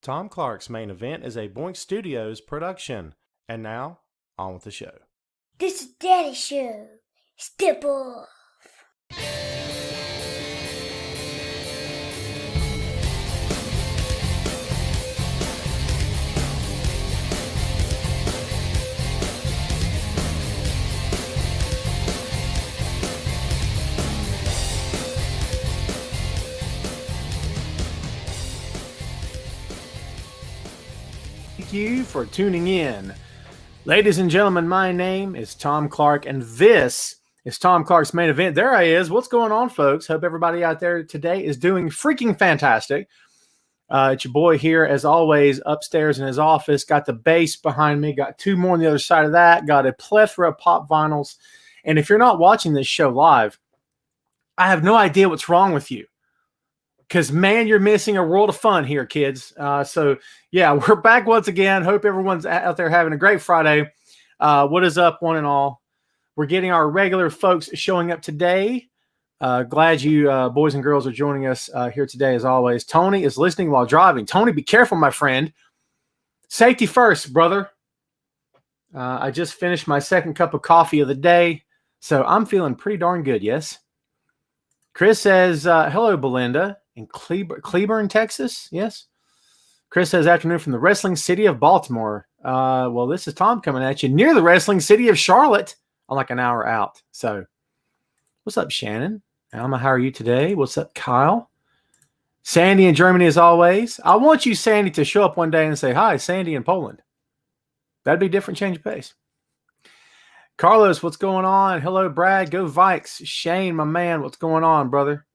Tom Clark's Main Event is a Boink Studios production. And now, on with the show. This is Daddy Show. Step off. Thank you for tuning in. Ladies and gentlemen, my name is Tom Clark, and this is Tom Clark's Main Event. There he is. What's going on, folks? Hope everybody out there today is doing freaking fantastic. It's your boy here, as always, upstairs in his office. Got the bass behind me. Got two more on the other side of that. Got a plethora of pop vinyls. And if you're not watching this show live, I have no idea what's wrong with you. Because, man, you're missing a world of fun here, kids. So, yeah, we're back once again. Hope everyone's out there having a great Friday. What is up, one and all? We're getting our regular folks showing up today. Glad you boys and girls are joining us here today, as always. Tony is listening while driving. Tony, be careful, my friend. Safety first, brother. I just finished my second cup of coffee of the day, so I'm feeling pretty darn good, yes? Chris says, hello, Belinda. In Cleburne, Texas, yes. Chris says, afternoon from the wrestling city of Baltimore. Well, this is Tom coming at you near the wrestling city of Charlotte. I'm like an hour out. So, what's up, Shannon? Alma, how are you today? What's up, Kyle? Sandy in Germany, as always. I want you, Sandy, to show up one day and say, hi, Sandy in Poland. That'd be a different change of pace. Carlos, what's going on? Hello, Brad. Go Vikes. Shane, my man, what's going on, brother?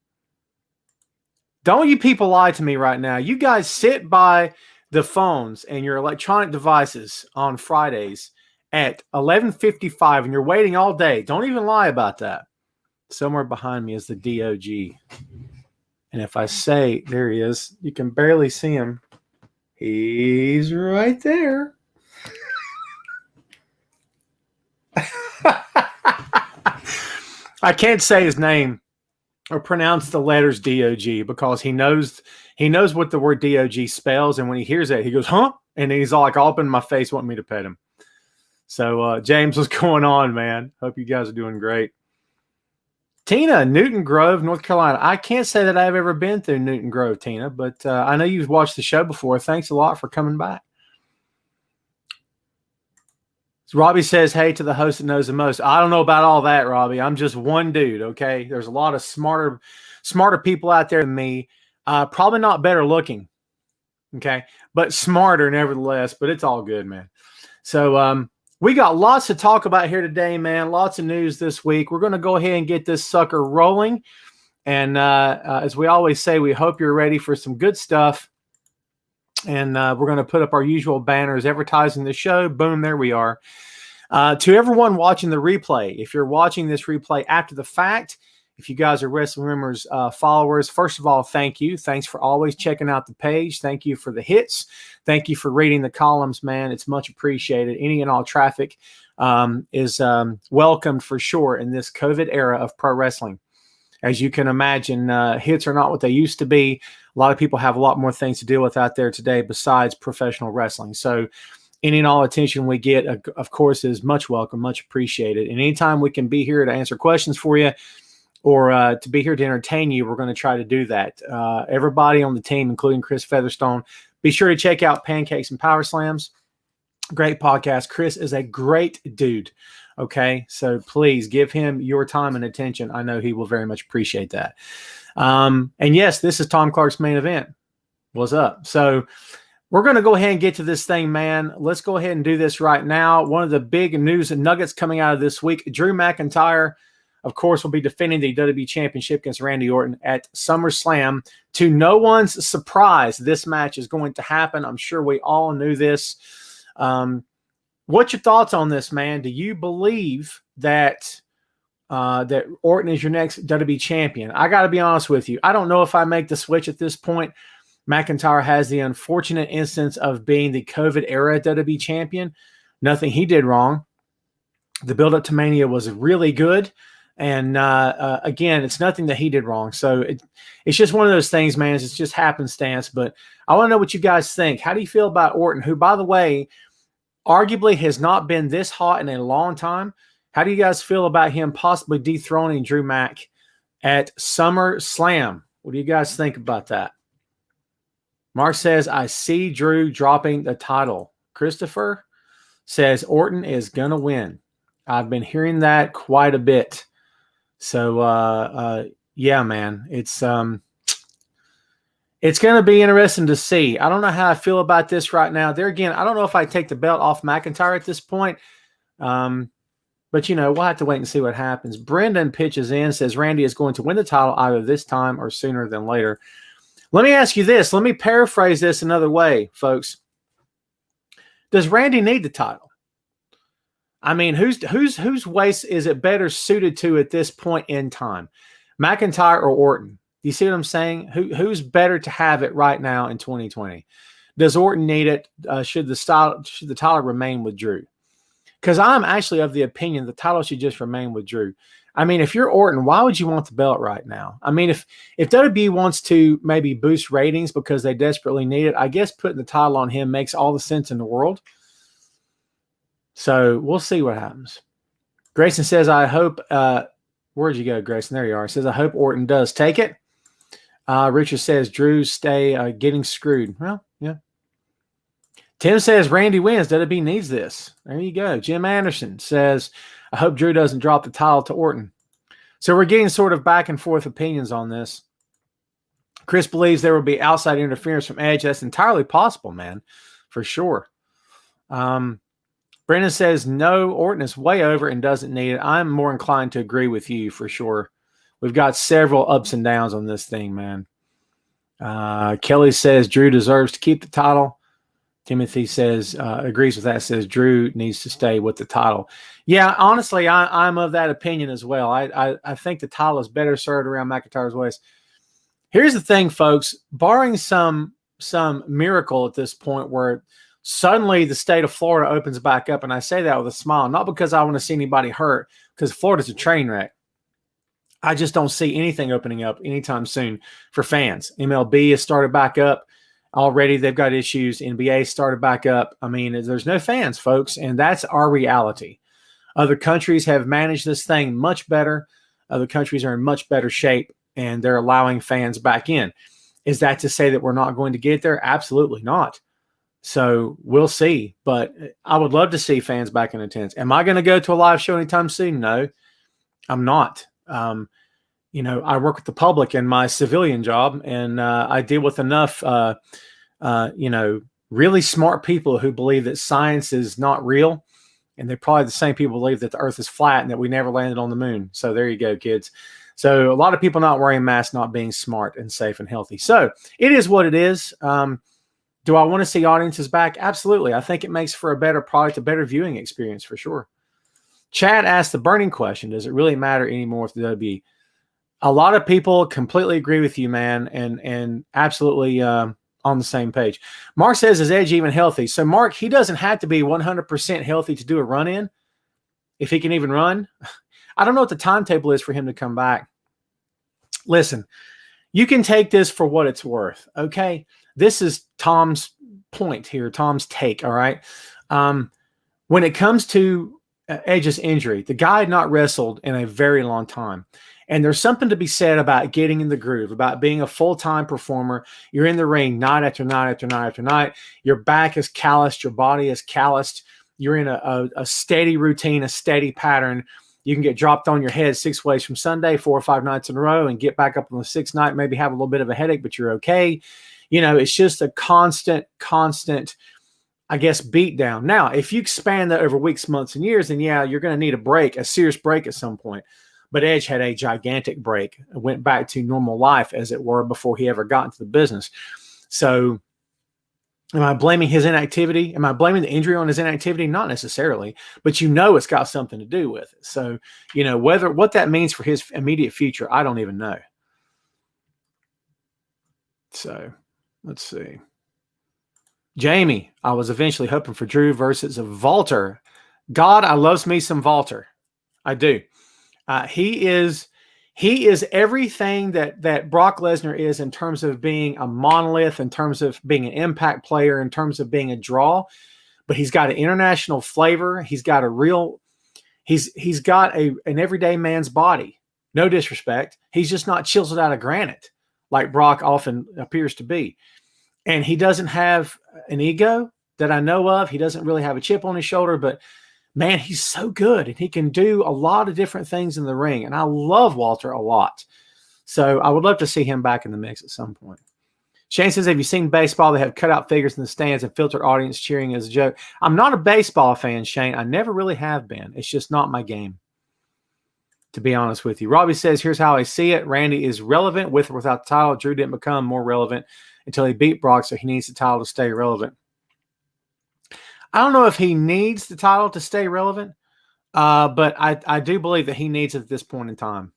Don't you people lie to me right now. You guys sit by the phones and your electronic devices on Fridays at 11:55 and you're waiting all day. Don't even lie about that. Somewhere behind me is the DOG. And if I say, there he is, you can barely see him. He's right there. I can't say his name or pronounce the letters DOG because he knows what the word DOG spells, and when he hears that, he goes, huh? And he's all like all up in my face wanting me to pet him. So, James, what's going on, man? Hope you guys are doing great. Tina, Newton Grove, North Carolina. I can't say that I've ever been through Newton Grove, Tina, but I know you've watched the show before. Thanks a lot for coming back. Robbie says, hey, to the host that knows the most. I don't know about all that, Robbie. I'm just one dude, okay? There's a lot of smarter people out there than me. Probably not better looking, okay? But smarter nevertheless, but it's all good, man. So we got lots to talk about here today, man. Lots of news this week. We're going to go ahead and get this sucker rolling. And as we always say, we hope you're ready for some good stuff. And we're going to put up our usual banners advertising the show. Boom, there we are. To everyone watching the replay, if you're watching this replay after the fact, if you guys are Wrestling Rumors followers, first of all, thank you. Thanks for always checking out the page. Thank you for the hits. Thank you for reading the columns, man. It's much appreciated. Any and all traffic is welcomed for sure in this COVID era of pro wrestling. As you can imagine, hits are not what they used to be. A lot of people have a lot more things to deal with out there today besides professional wrestling. So any and all attention we get, of course, is much welcome, much appreciated. And anytime we can be here to answer questions for you or to be here to entertain you, we're going to try to do that. Everybody on the team, including Chris Featherstone, be sure to check out Pancakes and Power Slams. Great podcast. Chris is a great dude. Okay, so please give him your time and attention. I know he will very much appreciate that. And yes, this is Tom Clark's Main Event. What's up? So we're going to go ahead and get to this thing, man. Let's go ahead and do this right now. One of the big news and nuggets coming out of this week, Drew McIntyre, of course, will be defending the WWE Championship against Randy Orton at SummerSlam. To no one's surprise, this match is going to happen. I'm sure we all knew this. What's your thoughts on this, man? Do you believe that that Orton is your next WWE champion? I got to be honest with you. I don't know if I make the switch at this point. McIntyre has the unfortunate instance of being the COVID era WWE champion. Nothing he did wrong. The build-up to Mania was really good, And again, it's nothing that he did wrong. So it's just one of those things, man. It's just happenstance. But I want to know what you guys think. How do you feel about Orton, who, by the way, arguably has not been this hot in a long time? How do you guys feel about him possibly dethroning Drew Mack at SummerSlam? What do you guys think about that? Mark says, I see Drew dropping the title. Christopher says Orton is going to win. I've been hearing that quite a bit. So, yeah, man, it's going to be interesting to see. I don't know how I feel about this right now. There again, I don't know if I take the belt off McIntyre at this point. But, we'll have to wait and see what happens. Brendan pitches in, says Randy is going to win the title either this time or sooner than later. Let me ask you this. Let me paraphrase this another way, folks. Does Randy need the title? I mean, whose waist is it better suited to at this point in time? McIntyre or Orton? Do you see what I'm saying? Who's better to have it right now in 2020? Does Orton need it? Should the title remain with Drew? Because I'm actually of the opinion the title should just remain with Drew. I mean, if you're Orton, why would you want the belt right now? I mean, if WWE wants to maybe boost ratings because they desperately need it, I guess putting the title on him makes all the sense in the world. So we'll see what happens. Grayson says, I hope, where'd you go, Grayson? There you are. He says, I hope Orton does take it. Richard says, Drew stay getting screwed. Well, yeah. Tim says, Randy wins. WWE needs this. There you go. Jim Anderson says, I hope Drew doesn't drop the title to Orton. So we're getting sort of back and forth opinions on this. Chris believes there will be outside interference from Edge. That's entirely possible, man, for sure. Brendan says, no, Orton is way over and doesn't need it. I'm more inclined to agree with you for sure. We've got several ups and downs on this thing, man. Kelly says Drew deserves to keep the title. Timothy says, agrees with that, says Drew needs to stay with the title. Yeah, honestly, I'm of that opinion as well. I think the title is better served around McIntyre's waist. Here's the thing, folks. Barring some miracle at this point where suddenly the state of Florida opens back up, and I say that with a smile, not because I want to see anybody hurt, because Florida's a train wreck. I just don't see anything opening up anytime soon for fans. MLB has started back up. Already they've got issues. NBA started back up. I mean, there's no fans, folks, and that's our reality. Other countries have managed this thing much better. Other countries are in much better shape, and they're allowing fans back in. Is that to say that we're not going to get there? Absolutely not. So we'll see. But I would love to see fans back in attendance. Am I going to go to a live show anytime soon? No, I'm not. I work with the public in my civilian job, and I deal with enough, really smart people who believe that science is not real. And they're probably the same people who believe that the earth is flat and that we never landed on the moon. So there you go, kids. So a lot of people not wearing masks, not being smart and safe and healthy. So it is what it is. Do I want to see audiences back? Absolutely. I think it makes for a better product, a better viewing experience for sure. Chad asked the burning question, does it really matter anymore if the WWE? A lot of people completely agree with you, man, and absolutely on the same page. Mark says, is Edge even healthy? So, Mark, he doesn't have to be 100% healthy to do a run-in if he can even run. I don't know what the timetable is for him to come back. Listen, you can take this for what it's worth, okay? This is Tom's point here, Tom's take, all right? When it comes to Edge's injury, the guy had not wrestled in a very long time. And there's something to be said about getting in the groove, about being a full-time performer. You're in the ring night after night after night after night. Your back is calloused. Your body is calloused. You're in a steady routine, a steady pattern. You can get dropped on your head 6 ways from Sunday, 4 or 5 nights in a row, and get back up on the 6th night, maybe have a little bit of a headache, but you're okay. It's just a constant, I guess, beat down. Now, if you expand that over weeks, months, and years, then yeah, you're going to need a break, a serious break at some point. But Edge had a gigantic break, went back to normal life, as it were, before he ever got into the business. So am I blaming his inactivity? Am I blaming the injury on his inactivity? Not necessarily, but it's got something to do with it. So, what that means for his immediate future, I don't even know. So let's see. Jamie, I was eventually hoping for Drew versus Walter. God, I loves me some Walter. I do. He is everything that Brock Lesnar is in terms of being a monolith, in terms of being an impact player, in terms of being a draw. But he's got an international flavor. He's got he's got an everyday man's body. No disrespect. He's just not chiseled out of granite like Brock often appears to be. And he doesn't have an ego that I know of. He doesn't really have a chip on his shoulder, but man, he's so good and he can do a lot of different things in the ring. And I love Walter a lot. So I would love to see him back in the mix at some point. Shane says, have you seen baseball? They have cutout figures in the stands and filtered audience cheering as a joke. I'm not a baseball fan, Shane. I never really have been. It's just not my game, to be honest with you. Robbie says, here's how I see it. Randy is relevant with or without the title. Drew didn't become more relevant until he beat Brock, so he needs the title to stay relevant. I don't know if he needs the title to stay relevant, but I do believe that he needs it at this point in time.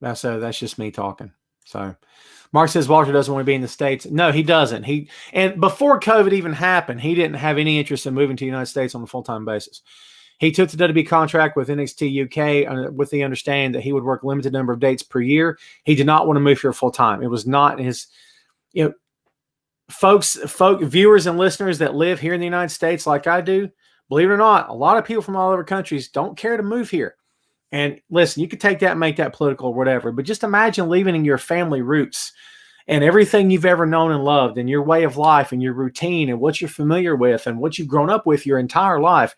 That's just me talking. So Mark says Walter doesn't want to be in the States. No, he doesn't. And before COVID even happened, he didn't have any interest in moving to the United States on a full-time basis. He took the WWE contract with NXT UK with the understanding that he would work limited number of dates per year. He did not want to move here full-time. It was not his, viewers and listeners that live here in the United States like I do, believe it or not, a lot of people from all over countries don't care to move here. And listen, you could take that and make that political or whatever, but just imagine leaving your family roots and everything you've ever known and loved and your way of life and your routine and what you're familiar with and what you've grown up with your entire life.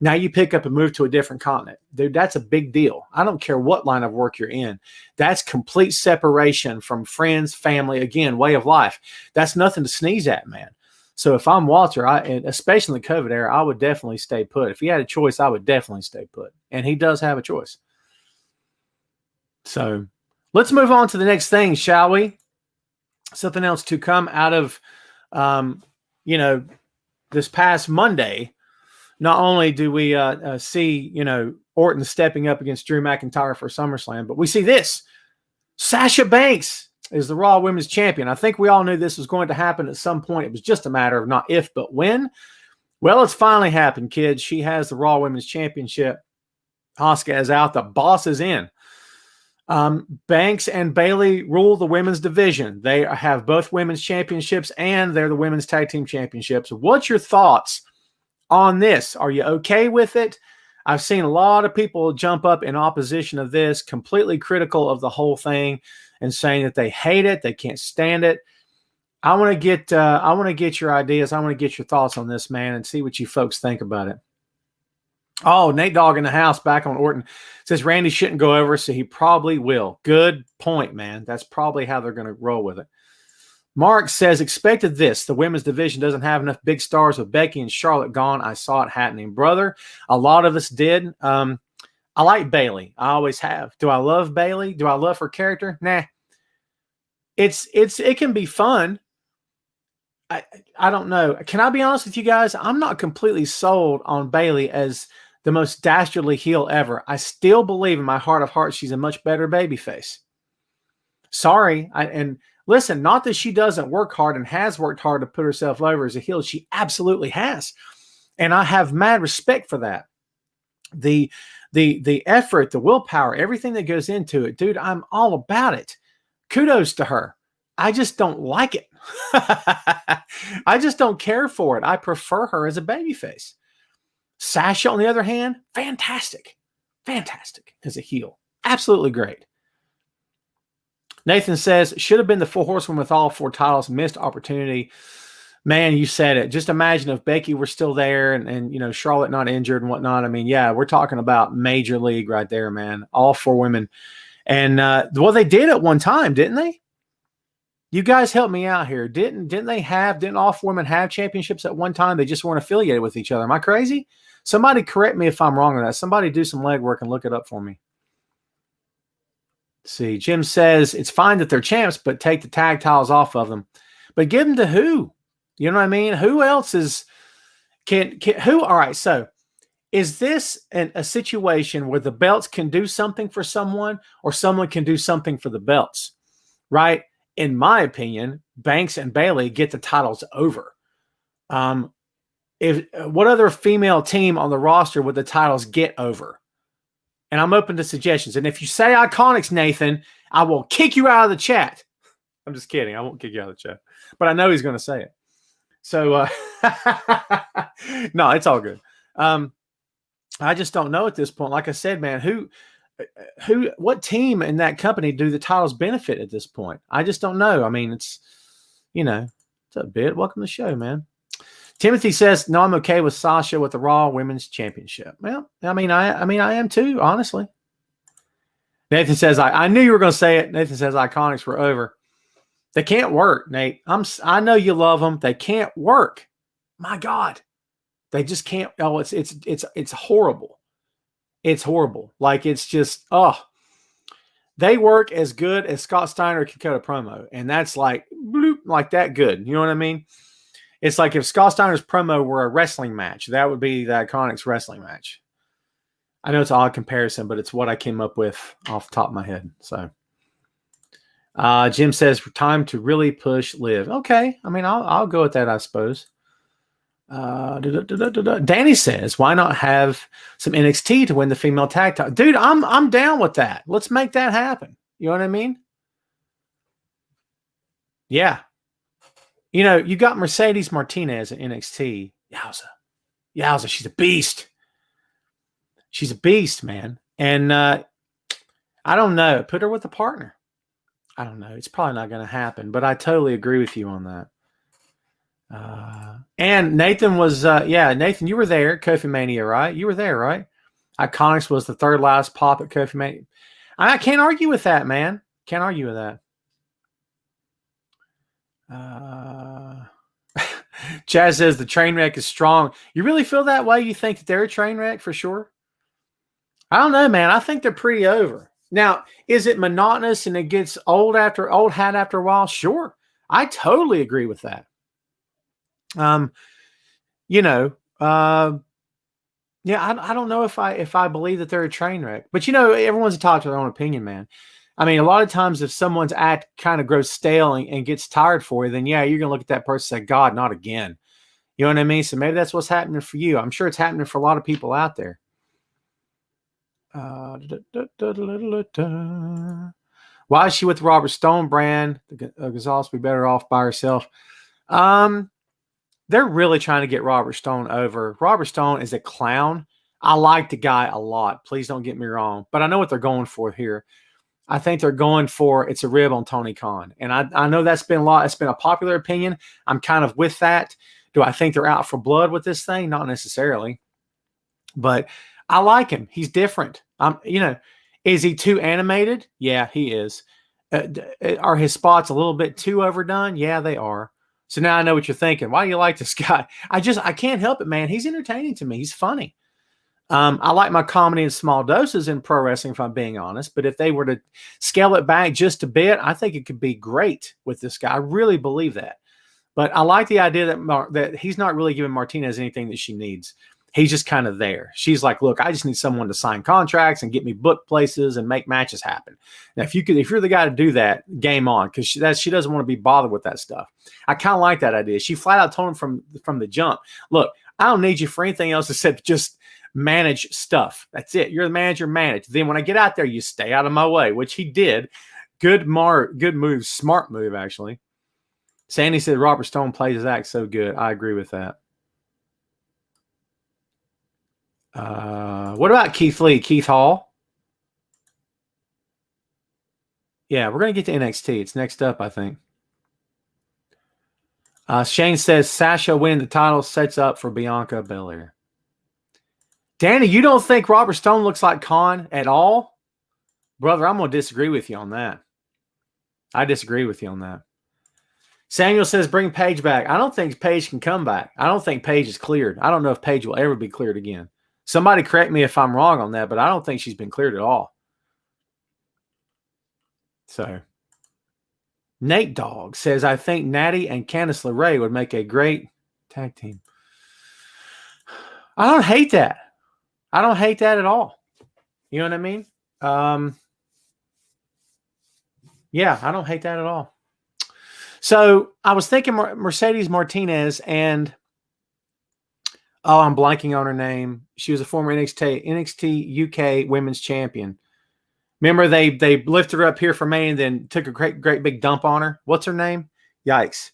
Now you pick up and move to a different continent. Dude, that's a big deal. I don't care what line of work you're in. That's complete separation from friends, family, again, way of life. That's nothing to sneeze at, man. So if I'm Walter, and especially in the COVID era, I would definitely stay put. If he had a choice, I would definitely stay put. And he does have a choice. So let's move on to the next thing, shall we? Something else to come out of, this past Monday. Not only do we see, Orton stepping up against Drew McIntyre for SummerSlam, but we see this. Sasha Banks is the Raw Women's Champion. I think we all knew this was going to happen at some point. It was just a matter of not if, but when. Well, it's finally happened, kids. She has the Raw Women's Championship. Asuka is out. The boss is in. Banks and Bayley rule the women's division. They have both women's championships, and they're the women's tag team championships. What's your thoughts on this? Are you okay with it? I've seen a lot of people jump up in opposition of this, completely critical of the whole thing and saying that they hate it, they can't stand it. I want to get your ideas. I want to get your thoughts on this, man, and see what you folks think about it. Oh, Nate Dogg in the house back on Orton says Randy shouldn't go over, so he probably will. Good point, man. That's probably how they're going to roll with it. Mark says, expected this. The women's division doesn't have enough big stars with Becky and Charlotte gone. I saw it happening. Brother, a lot of us did. I like Bayley. I always have. Do I love Bayley? Do I love her character? Nah. It can be fun. I don't know. Can I be honest with you guys? I'm not completely sold on Bayley as the most dastardly heel ever. I still believe in my heart of hearts she's a much better babyface. Sorry. And listen, not that she doesn't work hard and has worked hard to put herself over as a heel. She absolutely has. And I have mad respect for that. The effort, the willpower, everything that goes into it, dude, I'm all about it. Kudos to her. I just don't like it. I just don't care for it. I prefer her as a babyface. Sasha, on the other hand, fantastic. Fantastic as a heel. Absolutely great. Nathan says, should have been the 4 horsewomen with all 4 titles. Missed opportunity. Man, you said it. Just imagine if Becky were still there and Charlotte not injured and whatnot. I mean, yeah, we're talking about major league right there, man. All 4 women. And, they did at one time, didn't they? You guys help me out here. Didn't all 4 women have championships at one time? They just weren't affiliated with each other. Am I crazy? Somebody correct me if I'm wrong on that. Somebody do some legwork and look it up for me. Let's see, Jim says it's fine that they're champs, but take the tag titles off of them. But give them to who? You know what I mean? Who else is who? All right. So is this a situation where the belts can do something for someone or someone can do something for the belts? Right? In my opinion, Banks and Bayley get the titles over. What other female team on the roster would the titles get over? And I'm open to suggestions. And if you say Iconics, Nathan, I will kick you out of the chat. I'm just kidding. I won't kick you out of the chat. But I know he's going to say it. So, no, it's all good. I just don't know at this point. Like I said, man, what team in that company do the titles benefit at this point? I just don't know. I mean, it's a bit. Welcome to the show, man. Timothy says, no, I'm okay with Sasha with the Raw Women's Championship. Well, I mean, I am too, honestly. Nathan says, I knew you were going to say it. Nathan says, Iconics were over. They can't work, Nate. I know you love them. They can't work. My God. They just can't. Oh, it's horrible. It's horrible. Like, it's just, they work as good as Scott Steiner can cut a promo. And that's like, bloop, like that good. You know what I mean? It's like if Scott Steiner's promo were a wrestling match, that would be the Iconics wrestling match. I know it's an odd comparison, but it's what I came up with off the top of my head. So, Jim says, time to really push Liv. Okay. I mean, I'll go with that, I suppose. Danny says, why not have some NXT to win the female tag title? Dude, I'm down with that. Let's make that happen. You know what I mean? Yeah. You got Mercedes Martinez at NXT. Yowza. She's a beast. She's a beast, man. And I don't know. Put her with a partner. I don't know. It's probably not going to happen, but I totally agree with you on that. And Nathan was, Nathan, you were there at Kofi Mania, right? You were there, right? Iconics was the third last pop at Kofi Mania. I can't argue with that, man. Can't argue with that. Chaz says the train wreck is strong. You really feel that way? You think that they're a train wreck for sure? I don't know, man. I think they're pretty over. Now, is it monotonous and it gets old hat after a while? Sure. I totally agree with that. I don't know if I believe that they're a train wreck, but everyone's entitled to their own opinion, man. I mean, a lot of times if someone's act kind of grows stale and gets tired for you, then yeah, you're going to look at that person and say, God, not again. You know what I mean? So maybe that's what's happening for you. I'm sure it's happening for a lot of people out there. Why is she with Robert Stone brand? Gonzalez be better off by herself. They're really trying to get Robert Stone over. Robert Stone is a clown. I like the guy a lot. Please don't get me wrong. But I know what they're going for here. I think they're going for it's a rib on Tony Khan. And I know that's been a lot. It's been a popular opinion. I'm kind of with that. Do I think they're out for blood with this thing? Not necessarily. But I like him. He's different. Is he too animated? Yeah, he is. Are his spots a little bit too overdone? Yeah, they are. So now I know what you're thinking. Why do you like this guy? I can't help it, man. He's entertaining to me. He's funny. I like my comedy in small doses in pro wrestling, if I'm being honest. But if they were to scale it back just a bit, I think it could be great with this guy. I really believe that. But I like the idea that he's not really giving Martinez anything that she needs. He's just kind of there. She's like, look, I just need someone to sign contracts and get me booked places and make matches happen. Now, if you're the guy to do that, game on, because she doesn't want to be bothered with that stuff. I kind of like that idea. She flat out told him from the jump, look, I don't need you for anything else except just manage stuff. That's it. You're the manager, manage. Then when I get out there, you stay out of my way, which he did. Good move, smart move, actually. Sandy said Robert Stone plays his act so good. I agree with that. What about Keith Lee? Keith Hall? Yeah, we're going to get to NXT. It's next up, I think. Shane says Sasha winning the title sets up for Bianca Belair. Danny, you don't think Robert Stone looks like Khan at all? Brother, I'm going to disagree with you on that. I disagree with you on that. Samuel says bring Paige back. I don't think Paige can come back. I don't think Paige is cleared. I don't know if Paige will ever be cleared again. Somebody correct me if I'm wrong on that, but I don't think she's been cleared at all. So, Nate Dogg says, I think Natty and Candice LeRae would make a great tag team. I don't hate that. I don't hate that at all. You know what I mean? Yeah, I don't hate that at all. So I was thinking Mercedes Martinez and Oh, I'm blanking on her name. She was a former NXT UK Women's Champion. Remember they lifted her up here for me and then took a great big dump on her. What's her name? Yikes.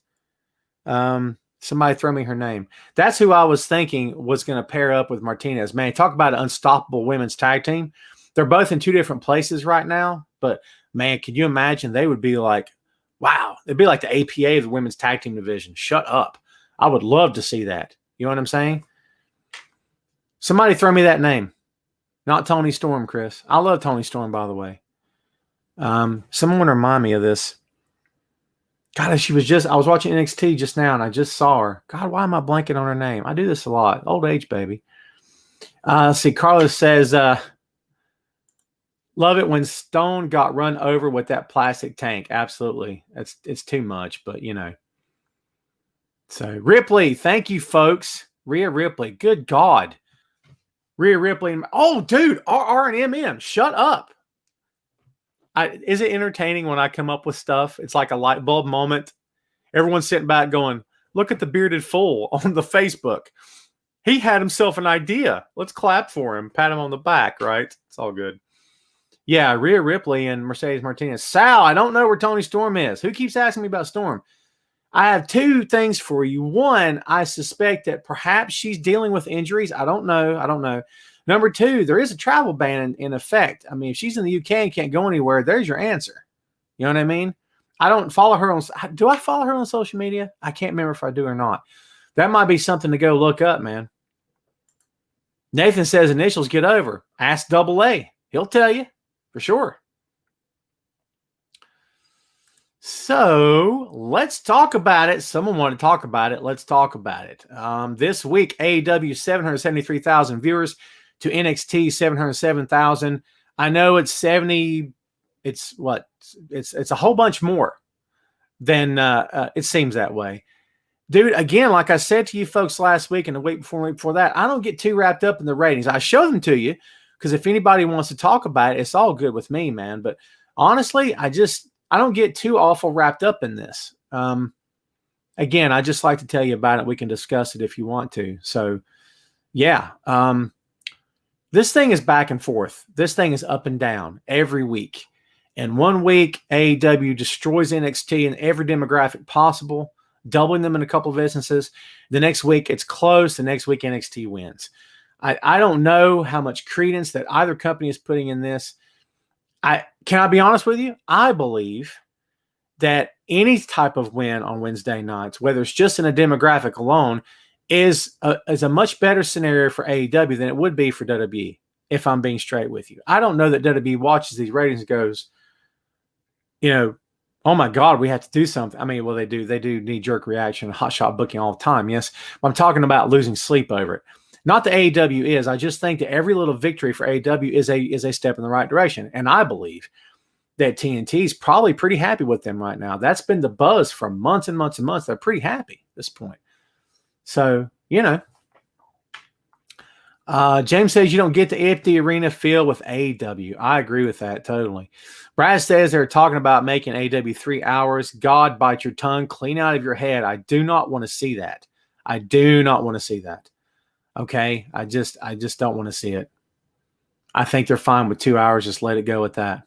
Somebody throw me her name. That's who I was thinking was going to pair up with Martinez. Man, talk about an unstoppable women's tag team. They're both in two different places right now, but man, can you imagine? They would be like, wow, it'd be like the APA of the women's tag team division. Shut up. I would love to see that. You know what I'm saying? Somebody throw me that name. Not Tony Storm, Chris. I love Tony Storm, by the way. Someone remind me of this. God, I was watching NXT just now and I just saw her. God, why am I blanking on her name? I do this a lot. Old age, baby. Let's see. Carlos says, love it when Stone got run over with that plastic tank. Absolutely. It's too much, but you know. So Ripley, thank you, folks. Rhea Ripley. Good God. Rhea Ripley. Oh, dude, RR and MM. Shut up. Is it entertaining when I come up with stuff? It's like a light bulb moment. Everyone's sitting back going, look at the bearded fool on the Facebook. He had himself an idea. Let's clap for him. Pat him on the back, right? It's all good. Yeah, Rhea Ripley and Mercedes Martinez. Sal, I don't know where Tony Storm is. Who keeps asking me about Storm? I have two things for you. One, I suspect that perhaps she's dealing with injuries. I don't know. Number two, there is a travel ban in effect. I mean, if she's in the UK and can't go anywhere, there's your answer. You know what I mean? I don't follow her on. Do I follow her on social media? I can't remember if I do or not. That might be something to go look up, man. Nathan says initials get over. Ask Double A. He'll tell you for sure. So let's talk about it. Someone wanted to talk about it. Let's talk about it. This week, AEW 773,000 viewers to NXT 707,000. I know it's 70. It's what? It's a whole bunch more than it seems that way. Dude, again, like I said to you folks last week and the week before that, I don't get too wrapped up in the ratings. I show them to you because if anybody wants to talk about it, it's all good with me, man. But honestly, I don't get too awful wrapped up in this. Again, I just like to tell you about it. We can discuss it if you want to. So, yeah. This thing is back and forth. This thing is up and down every week. And 1 week, AEW destroys NXT in every demographic possible, doubling them in a couple of instances. The next week, it's close. The next week, NXT wins. I don't know how much credence that either company is putting in this. Can I be honest with you? I believe that any type of win on Wednesday nights, whether it's just in a demographic alone, is a much better scenario for AEW than it would be for WWE, if I'm being straight with you. I don't know that WWE watches these ratings and goes, oh my God, we have to do something. I mean, well, they do knee-jerk reaction, hot shot booking all the time, yes. But I'm talking about losing sleep over it. Not that AEW is. I just think that every little victory for AEW is a step in the right direction. And I believe that TNT is probably pretty happy with them right now. That's been the buzz for months and months and months. They're pretty happy at this point. So, James says you don't get the empty arena feel with AEW. I agree with that totally. Brad says they're talking about making AEW 3 hours. God, bite your tongue, clean out of your head. I do not want to see that. I do not want to see that. Okay, I just don't want to see it. I think they're fine with 2 hours. Just let it go with that.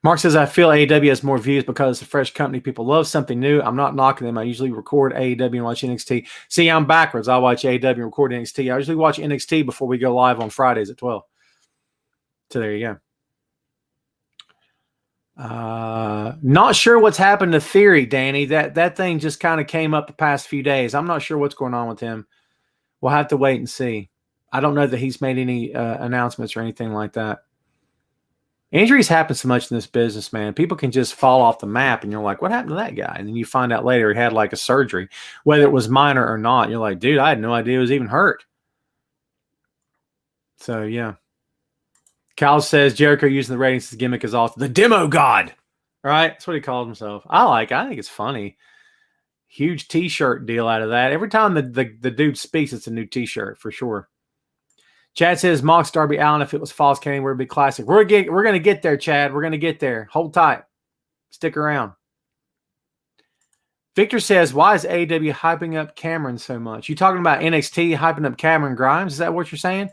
Mark says, I feel AEW has more views because it's a fresh company. People love something new. I'm not knocking them. I usually record AEW and watch NXT. See, I'm backwards. I watch AEW and record NXT. I usually watch NXT before we go live on Fridays at 12. So there you go. Not sure what's happened to Theory, Danny. That thing just kind of came up the past few days. I'm not sure what's going on with him. We'll have to wait and see. I don't know that he's made any announcements or anything like that. Injuries happen so much in this business, man. People can just fall off the map, and you're like, what happened to that guy? And then you find out later he had like a surgery, whether it was minor or not. You're like, dude, I had no idea he was even hurt. So, yeah. Cal says Jericho using the ratings as a gimmick is awesome. The demo god. All right? That's what he calls himself. I think it's funny. Huge T-shirt deal out of that. Every time the dude speaks, it's a new T-shirt for sure. Chad says Mox Darby Allin, if it was Falls County, would be classic. We're going to get there, Chad. We're going to get there. Hold tight. Stick around. Victor says, why is AEW hyping up Cameron so much? You talking about NXT hyping up Cameron Grimes? Is that what you're saying?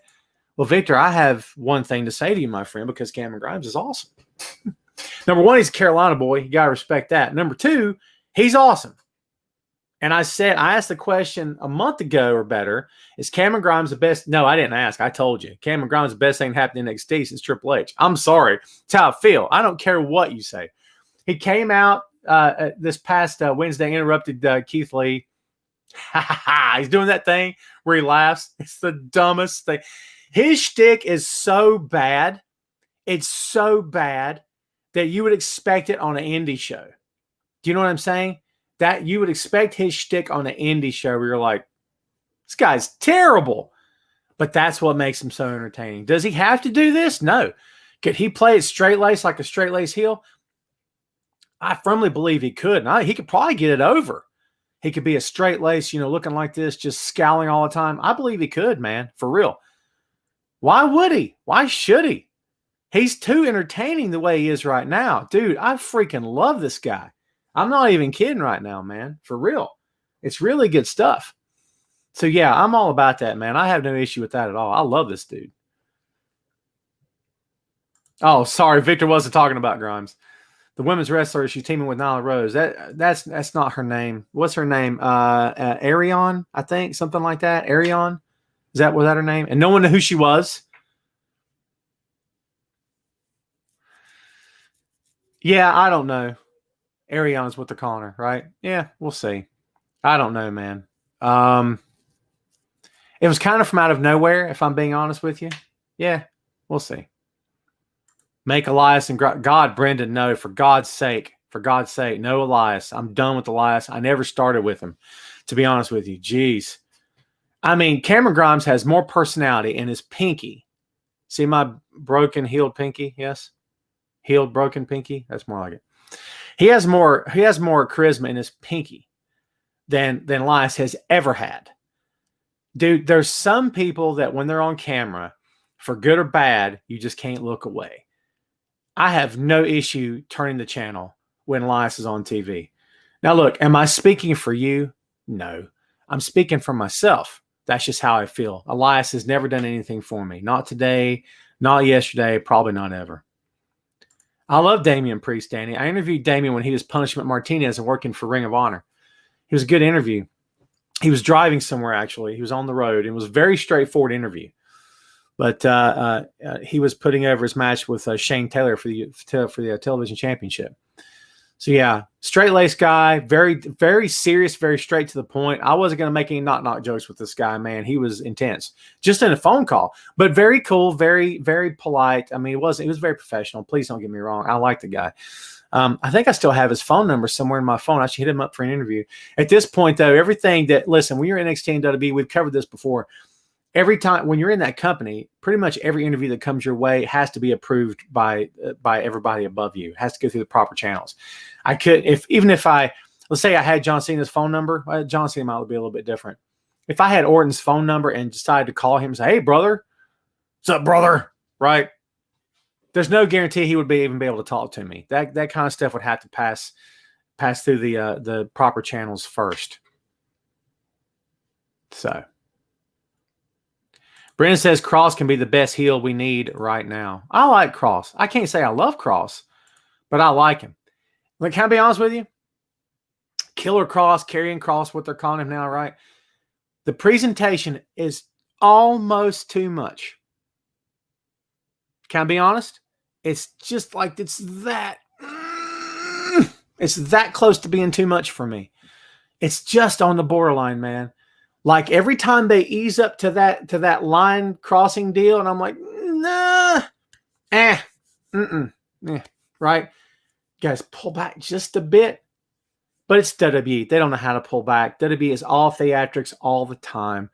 Well, Victor, I have one thing to say to you, my friend, because Cameron Grimes is awesome. Number one, he's a Carolina boy. You got to respect that. Number two, he's awesome. And I asked the question a month ago or better, is Cameron Grimes the best? No, I didn't ask. I told you. Cameron Grimes is the best thing that happened in NXT since Triple H. I'm sorry. It's how I feel. I don't care what you say. He came out this past Wednesday, interrupted Keith Lee. He's doing that thing where he laughs. It's the dumbest thing. His shtick is so bad. It's so bad that you would expect it on an indie show. Do you know what I'm saying? That you would expect his shtick on an indie show where you're like, this guy's terrible. But that's what makes him so entertaining. Does he have to do this? No. Could he play it straight lace like a straight lace heel? I firmly believe he could. He could probably get it over. He could be a straight lace, looking like this, just scowling all the time. I believe he could, man, for real. Why would he? Why should he? He's too entertaining the way he is right now. Dude, I freaking love this guy. I'm not even kidding right now, man. For real. It's really good stuff. So, yeah, I'm all about that, man. I have no issue with that at all. I love this dude. Oh, sorry. Victor wasn't talking about Grimes. The women's wrestler, she's teaming with Nyla Rose. That's not her name. What's her name? Arion, I think. Something like that. Arion. Was that her name? And no one knew who she was. Yeah, I don't know. Arion's what they're calling her, right? Yeah, we'll see. I don't know, man. It was kind of from out of nowhere, if I'm being honest with you. Yeah, we'll see. Make Elias and God, Brendan, no, for God's sake, no Elias. I'm done with Elias. I never started with him, to be honest with you. Jeez. I mean, Cameron Grimes has more personality in his pinky. See my broken, healed pinky? Yes? Healed, broken pinky? That's more like it. He has more charisma in his pinky than Elias has ever had. Dude, there's some people that when they're on camera, for good or bad, you just can't look away. I have no issue turning the channel when Elias is on TV. Now, look, am I speaking for you? No. I'm speaking for myself. That's just how I feel. Elias has never done anything for me. Not today, not yesterday, probably not ever. I love Damian Priest, Danny. I interviewed Damian when he was Punishment Martinez and working for Ring of Honor. It was a good interview. He was driving somewhere, actually. He was on the road. It was a very straightforward interview. But he was putting over his match with Shane Taylor for the television championship. So, yeah, straight-laced guy, very, very serious, very straight to the point. I wasn't going to make any knock-knock jokes with this guy, man. He was intense. Just in a phone call, but very cool, very, very polite. I mean, he was very professional. Please don't get me wrong. I like the guy. I think I still have his phone number somewhere in my phone. I should hit him up for an interview. At this point, though, listen, when you're in NXT and WWE, we've covered this before. Every time when you're in that company, pretty much every interview that comes your way has to be approved by everybody above you. It has to go through the proper channels. I could, let's say I had John Cena's phone number. John Cena might be a little bit different. If I had Orton's phone number and decided to call him and say, "Hey, brother, what's up, brother?" Right? There's no guarantee he would even be able to talk to me. That kind of stuff would have to pass through the proper channels first. So. Brennan says Cross can be the best heel we need right now. I like Cross. I can't say I love Cross, but I like him. Like, can I be honest with you? Killer Cross, Karrion Cross, what they're calling him now, right? The presentation is almost too much. Can I be honest? It's just like it's that close to being too much for me. It's just on the borderline, man. Like every time they ease up to that line crossing deal, and I'm like, nah, right? Guys, pull back just a bit. But it's WWE. They don't know how to pull back. WWE is all theatrics all the time.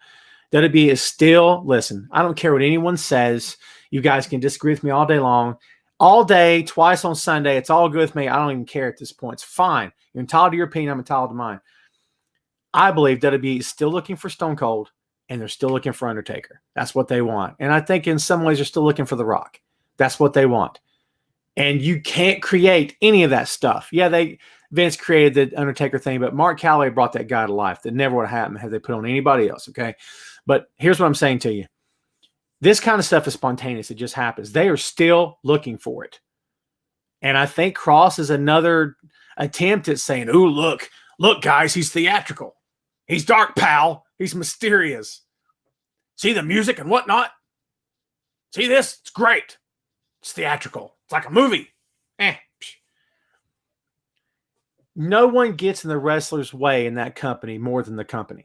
WWE is still, listen, I don't care what anyone says. You guys can disagree with me all day long. All day, twice on Sunday, it's all good with me. I don't even care at this point. It's fine. You're entitled to your opinion. I'm entitled to mine. I believe WWE is still looking for Stone Cold, and they're still looking for Undertaker. That's what they want. And I think in some ways they're still looking for The Rock. That's what they want. And you can't create any of that stuff. Yeah, Vince created the Undertaker thing, but Mark Calloway brought that guy to life. That never would have happened had they put on anybody else, okay? But here's what I'm saying to you. This kind of stuff is spontaneous. It just happens. They are still looking for it. And I think Cross is another attempt at saying, ooh, look, guys, he's theatrical. He's dark, pal. He's mysterious. See the music and whatnot? See this? It's great. It's theatrical. It's like a movie. No one gets in the wrestler's way in that company more than the company.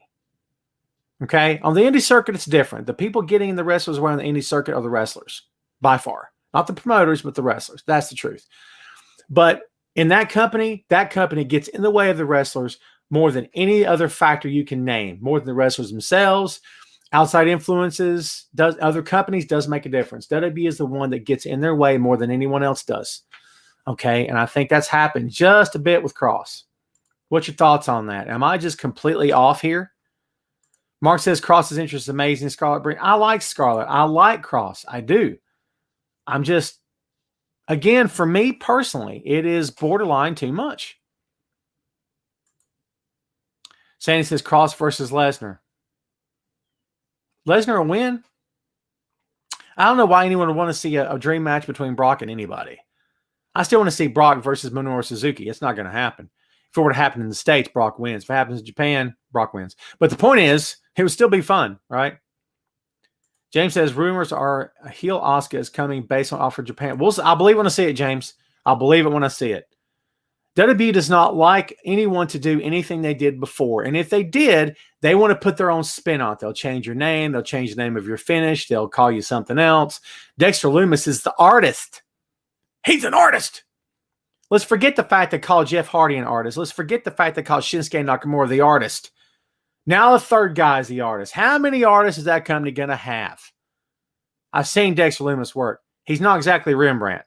Okay? On the indie circuit, it's different. The people getting in the wrestlers' way on the indie circuit are the wrestlers, by far. Not the promoters, but the wrestlers. That's the truth. But in that company gets in the way of the wrestlers more than any other factor you can name, more than the wrestlers themselves. Outside influences, other companies does make a difference. WWE is the one that gets in their way more than anyone else does. Okay, and I think that's happened just a bit with Cross. What's your thoughts on that? Am I just completely off here? Mark says Cross's interest is amazing. Scarlett Brink. I like Scarlett. I like Cross. I do. I'm just, again, for me personally, it is borderline too much. Sandy says Cross versus Lesnar. Lesnar will win. I don't know why anyone would want to see a dream match between Brock and anybody. I still want to see Brock versus Minoru Suzuki. It's not going to happen. If it were to happen in the States, Brock wins. If it happens in Japan, Brock wins. But the point is, it would still be fun, right? James says rumors are a heel Asuka is coming based on offer Japan. I'll believe it when I see it, James. I'll believe it when I see it. WWE does not like anyone to do anything they did before. And if they did, they want to put their own spin on it. They'll change your name. They'll change the name of your finish. They'll call you something else. Dexter Lumis is the artist. He's an artist. Let's forget the fact they call Jeff Hardy an artist. Let's forget the fact they call Shinsuke Nakamura the artist. Now the third guy is the artist. How many artists is that company going to have? I've seen Dexter Lumis work. He's not exactly Rembrandt.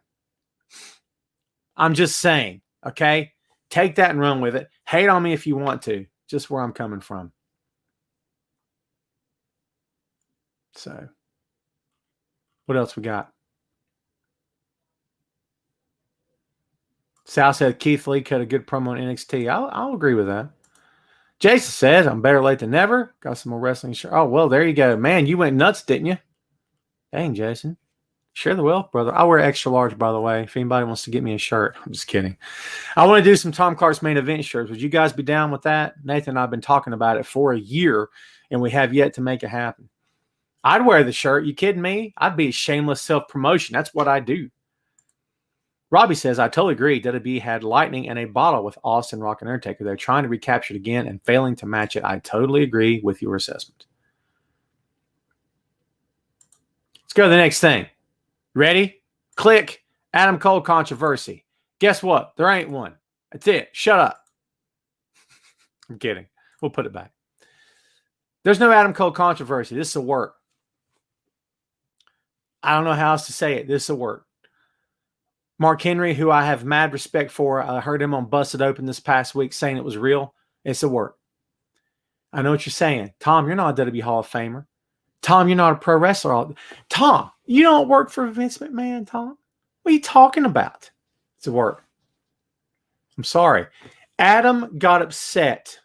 I'm just saying, okay? Take that and run with it. Hate on me if you want to. Just where I'm coming from. So, what else we got? Sal said Keith Lee cut a good promo on NXT. I'll agree with that. Jason says, I'm better late than never. Got some more wrestling. Oh, well, there you go. Man, you went nuts, didn't you? Dang, Jason. Share the wealth, brother. I wear extra large, by the way, if anybody wants to get me a shirt. I'm just kidding. I want to do some Tom Clark's main event shirts. Would you guys be down with that? Nathan and I have been talking about it for a year, and we have yet to make it happen. I'd wear the shirt. You kidding me? I'd be a shameless self-promotion. That's what I do. Robbie says, I totally agree. WWE had lightning and a bottle with Austin, Rock, and Undertaker. They're trying to recapture it again and failing to match it. I totally agree with your assessment. Let's go to the next thing. Ready? Click. Adam Cole controversy. Guess what? There ain't one. That's it. Shut up. I'm kidding. We'll put it back. There's no Adam Cole controversy. This will work. I don't know how else to say it. This will work. Mark Henry, who I have mad respect for, I heard him on Busted Open this past week saying it was real. It's a work. I know what you're saying. Tom, you're not a WWE Hall of Famer. Tom, you're not a pro wrestler. Tom, you don't work for Vince McMahon, Tom. What are you talking about? It's a work. I'm sorry. Adam got upset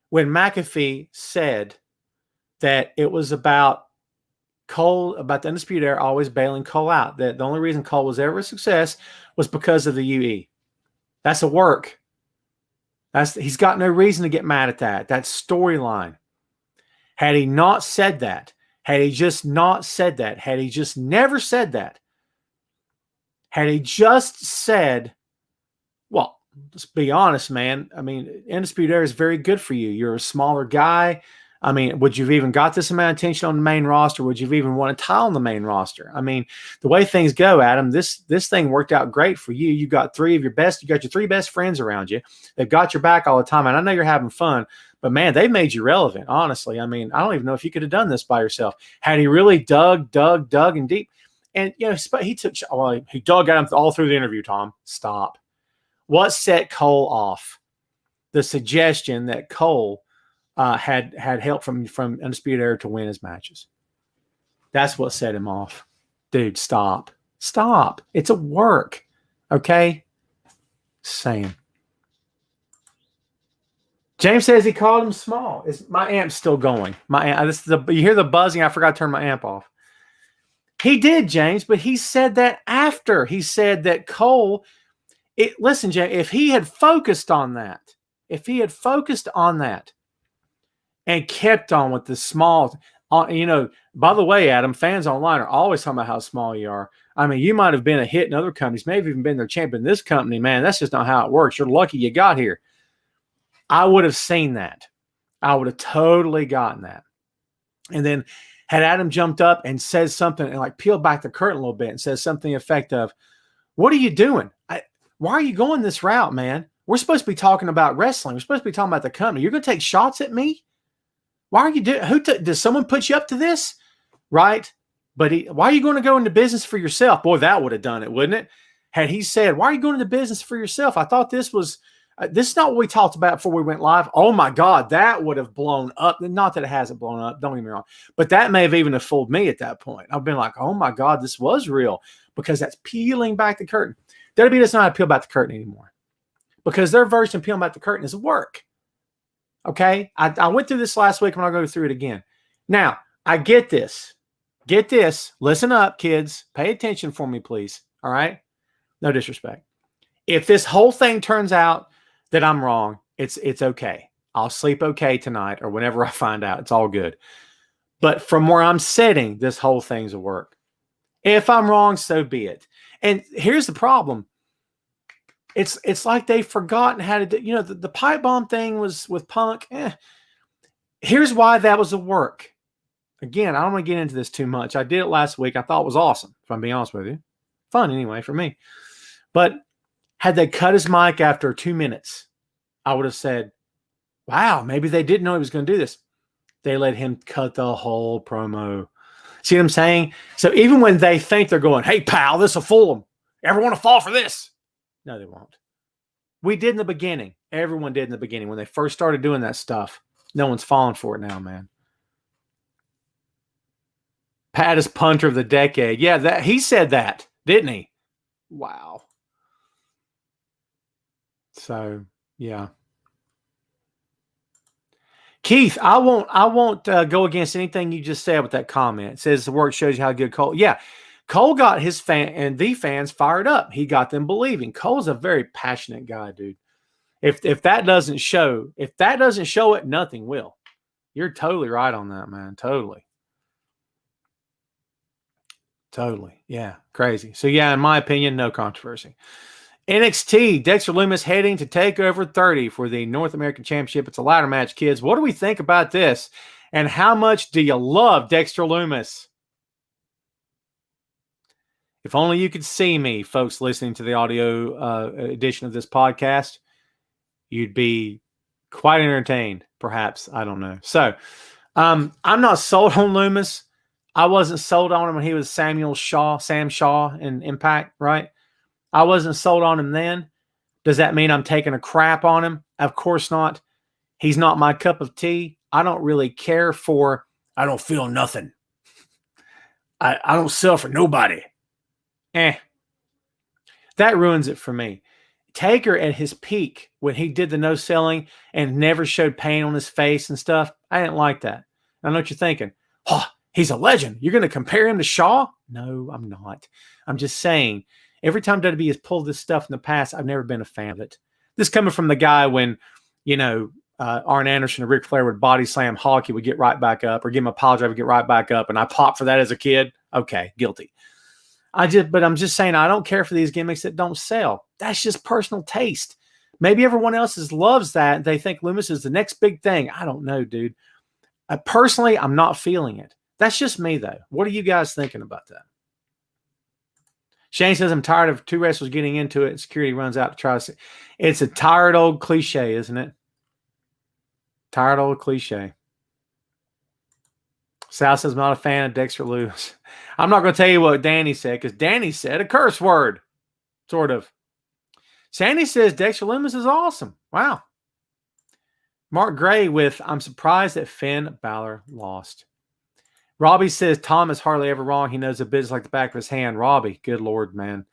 when McAfee said that it was about Cole, about the Undisputed Era always bailing Cole out. That the only reason Cole was ever a success was because of the UE. That's a work. He's got no reason to get mad at that. That's storyline. Had he not said that, had he just not said that, had he just never said that, had he just said, well, let's be honest, man. I mean, Undisputed Era is very good for you. You're a smaller guy. I mean, would you have even got this amount of attention on the main roster? Would you have even won a title on the main roster? I mean, the way things go, Adam, this thing worked out great for you. You got you got your three best friends around you. They've got your back all the time. And I know you're having fun, but man, they made you relevant, honestly. I mean, I don't even know if you could have done this by yourself. Had he really dug and deep. And, you know, he dug at him all through the interview, Tom. Stop. What set Cole off? The suggestion that Cole had help from Undisputed Era to win his matches. That's what set him off. Dude, stop. Stop. It's a work. Okay? Saying. James says he called him small. My amp's still going. You hear the buzzing. I forgot to turn my amp off. He did, James, but he said that after. He said that Cole, listen, James, if he had focused on that, and kept on with the small, by the way, Adam, fans online are always talking about how small you are. I mean, you might have been a hit in other companies, maybe even been their champion in this company, man. That's just not how it works. You're lucky you got here. I would have seen that. I would have totally gotten that. And then had Adam jumped up and said something and like peeled back the curtain a little bit and says something effective, what are you doing? Why are you going this route, man? We're supposed to be talking about wrestling. We're supposed to be talking about the company. You're going to take shots at me? Why are you doing? Does someone put you up to this? Right? But why are you going to go into business for yourself? Boy, that would have done it, wouldn't it? Had he said, why are you going into business for yourself? I thought this is not what we talked about before we went live. Oh my God, that would have blown up. Not that it hasn't blown up, don't get me wrong. But that may have even fooled me at that point. I've been like, oh my God, this was real, because that's peeling back the curtain. WWE doesn't know how to peel back the curtain anymore, because their version of peeling back the curtain is work. Okay? I went through this last week. I'm going to go through it again. Now, I get this. Get this. Listen up, kids. Pay attention for me, please. All right? No disrespect. If this whole thing turns out that I'm wrong, it's okay. I'll sleep okay tonight or whenever I find out. It's all good. But from where I'm sitting, this whole thing's a work. If I'm wrong, so be it. And here's the problem. It's like they've forgotten how to do, the pipe bomb thing was with Punk. Here's why that was a work. Again, I don't want to get into this too much. I did it last week. I thought it was awesome, if I'm being honest with you. Fun anyway for me. But had they cut his mic after 2 minutes, I would have said, wow, maybe they didn't know he was going to do this. They let him cut the whole promo. See what I'm saying? So even when they think they're going, hey, pal, this will fool them. Everyone will fall for this. No, they won't. We did in the beginning. Everyone did in the beginning. When they first started doing that stuff, no one's falling for it now, man. Pat is punter of the decade. Yeah, he said that, didn't he? Wow. So, yeah. Keith, I won't go against anything you just said with that comment. It says the work shows you how good Cole. Yeah, Cole got his fans fired up. He got them believing. Cole's a very passionate guy, dude. If that doesn't show it, nothing will. You're totally right on that, man. Totally. Yeah, crazy. So yeah, in my opinion, no controversy. NXT, Dexter Lumis heading to TakeOver 30 for the North American Championship. It's a ladder match, kids. What do we think about this? And how much do you love Dexter Lumis? If only you could see me, folks, listening to the audio edition of this podcast, you'd be quite entertained, perhaps. I don't know. So I'm not sold on Lumis. I wasn't sold on him when he was Sam Shaw in Impact, right? I wasn't sold on him then. Does that mean I'm taking a crap on him? Of course not. He's not my cup of tea. I don't really care for, I don't feel nothing. I don't sell for nobody. That ruins it for me. Taker at his peak, when he did the no selling and never showed pain on his face and stuff, I didn't like that. I know what you're thinking. Oh, he's a legend. You're going to compare him to Shaw? No, I'm not. I'm just saying, every time WWE has pulled this stuff in the past, I've never been a fan of it. This coming from the guy when, Arn Anderson and Ric Flair would body slam Hulk, he would get right back up, or give him a pile driver, get right back up, and I popped for that as a kid. Okay, guilty. But I'm just saying, I don't care for these gimmicks that don't sell. That's just personal taste. Maybe everyone else loves that. They think Lumis is the next big thing. I don't know, dude. Personally, I'm not feeling it. That's just me, though. What are you guys thinking about that? Shane says, I'm tired of two wrestlers getting into it and security runs out to try to see. It's a tired old cliche, isn't it? Tired old cliche. Sal says, I'm not a fan of Dexter Lumis. I'm not going to tell you what Danny said, because Danny said a curse word, sort of. Sandy says Dexter Lumis is awesome. Wow. Mark Gray with, I'm surprised that Finn Balor lost. Robbie says, Tom is hardly ever wrong. He knows the business like the back of his hand. Robbie, good Lord, man.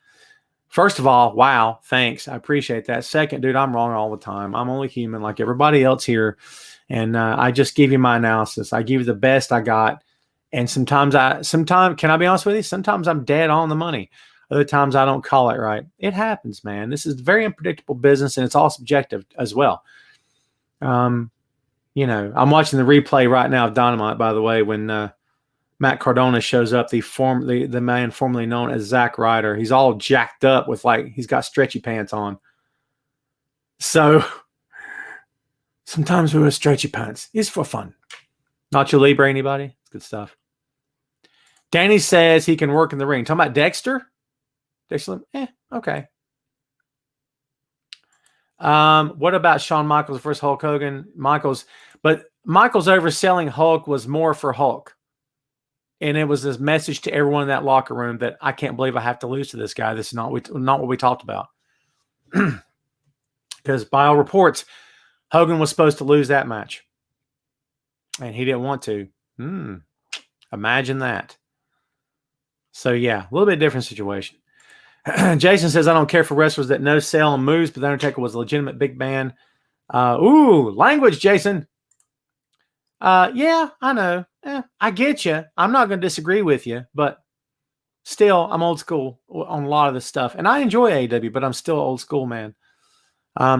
First of all, wow, thanks. I appreciate that. Second, dude, I'm wrong all the time. I'm only human like everybody else here. And I just give you my analysis. I give you the best I got. And sometimes, can I be honest with you? Sometimes I'm dead on the money. Other times I don't call it right. It happens, man. This is a very unpredictable business, and it's all subjective as well. I'm watching the replay right now of Dynamite, by the way, when Matt Cardona shows up, the man formerly known as Zack Ryder. He's all jacked up with he's got stretchy pants on. So sometimes we wear stretchy pants. It's for fun. Nacho Libre, anybody? It's good stuff. Danny says he can work in the ring. Talking about Dexter? Dexter, okay. What about Shawn Michaels versus Hulk Hogan? Michaels overselling Hulk was more for Hulk. And it was this message to everyone in that locker room that I can't believe I have to lose to this guy. This is not what we talked about. Because by all reports, Hogan was supposed to lose that match. And he didn't want to. Imagine that. So, yeah, a little bit different situation. Jason says, I don't care for wrestlers that no sell and moves, but The Undertaker was a legitimate big man. Language, Jason. Yeah, I know. I get you. I'm not going to disagree with you, but still, I'm old school on a lot of this stuff. And I enjoy AEW, but I'm still old school, man.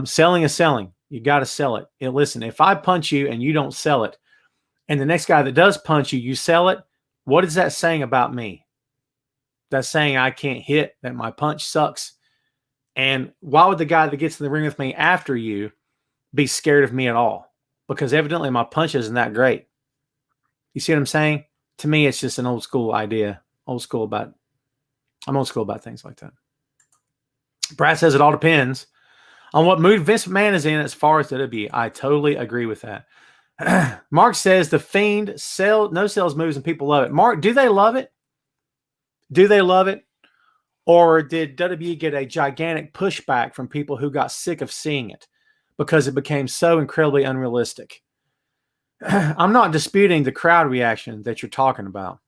Selling is selling. You got to sell it. Listen, if I punch you and you don't sell it, and the next guy that does punch you, you sell it, what is that saying about me? That's saying I can't hit, that my punch sucks. And why would the guy that gets in the ring with me after you be scared of me at all? Because evidently my punch isn't that great. You see what I'm saying? To me, it's just an old school idea. I'm old school about things like that. Brad says it all depends on what mood Vince McMahon is in as far as WWE. I totally agree with that. Mark says the Fiend no sales moves and people love it. Mark, do they love it? Do they love it? Or did WWE get a gigantic pushback from people who got sick of seeing it because it became so incredibly unrealistic? I'm not disputing the crowd reaction that you're talking about.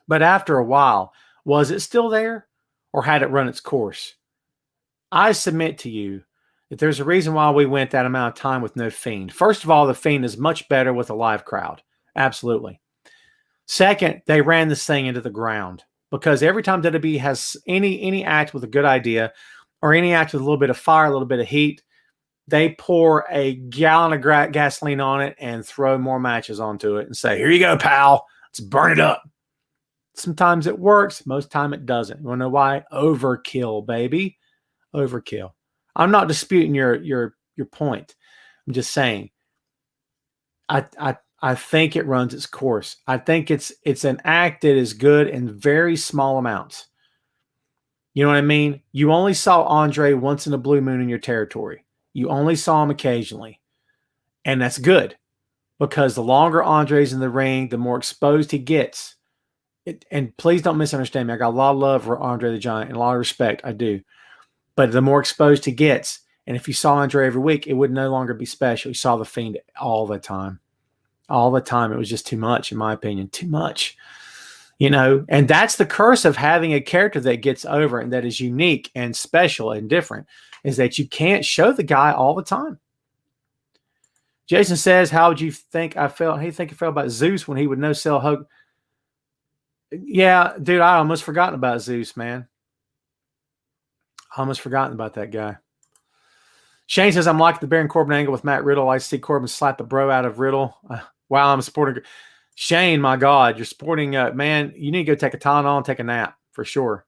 But after a while, was it still there or had it run its course? I submit to you that there's a reason why we went that amount of time with no Fiend. First of all, the Fiend is much better with a live crowd. Absolutely. Second, they ran this thing into the ground. Because every time WWE has any act with a good idea or any act with a little bit of fire, a little bit of heat, they pour a gallon of gasoline on it and throw more matches onto it and say, here you go, pal. Let's burn it up. Sometimes it works. Most time it doesn't. You want to know why? Overkill, baby. Overkill. I'm not disputing your point. I'm just saying I think it runs its course. I think it's an act that is good in very small amounts. You know what I mean? You only saw Andre once in a blue moon in your territory. You only saw him occasionally. And that's good because the longer Andre's in the ring, the more exposed he gets. And please don't misunderstand me. I got a lot of love for Andre the Giant and a lot of respect. I do. But the more exposed he gets, and if you saw Andre every week, it would no longer be special. You saw the Fiend all the time. All the time. It was just too much, in my opinion. Too much. And that's the curse of having a character that gets over and that is unique and special and different, is that you can't show the guy all the time. Jason says, how would you think I felt? How do you think I felt about Zeus when he would no-sell hug? Yeah, dude, I almost forgotten about Zeus, man. I almost forgotten about that guy. Shane says, I'm liking the Baron Corbin angle with Matt Riddle. I see Corbin slap the bro out of Riddle. Wow, I'm supporting Shane. My God, you're supporting, man. You need to go take a Tylenol and take a nap for sure.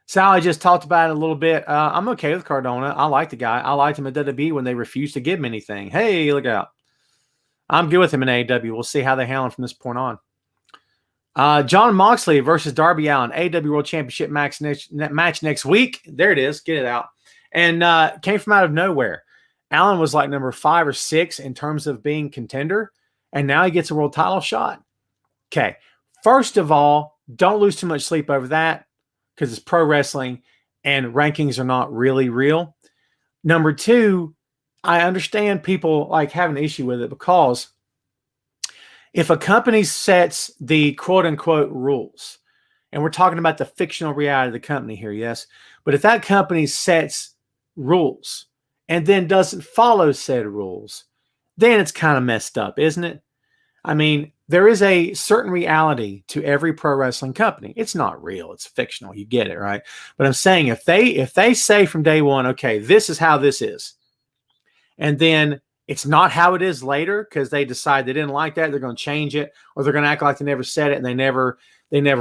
Sally just talked about it a little bit. I'm okay with Cardona. I like the guy. I liked him at WWE when they refused to give him anything. Hey, look out. I'm good with him in AEW. We'll see how they handle him from this point on. John Moxley versus Darby Allin. AEW World Championship match next week. There it is. Get it out. And came from out of nowhere. Allen was like number 5 or 6 in terms of being contender, and now he gets a world title shot. Okay, first of all, don't lose too much sleep over that because it's pro wrestling and rankings are not really real. Number 2, I understand people like have an issue with it because if a company sets the quote-unquote rules And we're talking about the fictional reality of the company here, yes? But if that company sets rules and then doesn't follow said rules, then it's kind of messed up, isn't it? I mean, there is a certain reality to every pro wrestling company. It's not real, it's fictional. You get it, right? But I'm saying if they say from day one, okay, this is how this is, and then it's not how it is later because they decide they didn't like that, they're going to change it, or they're going to act like they never said it and they never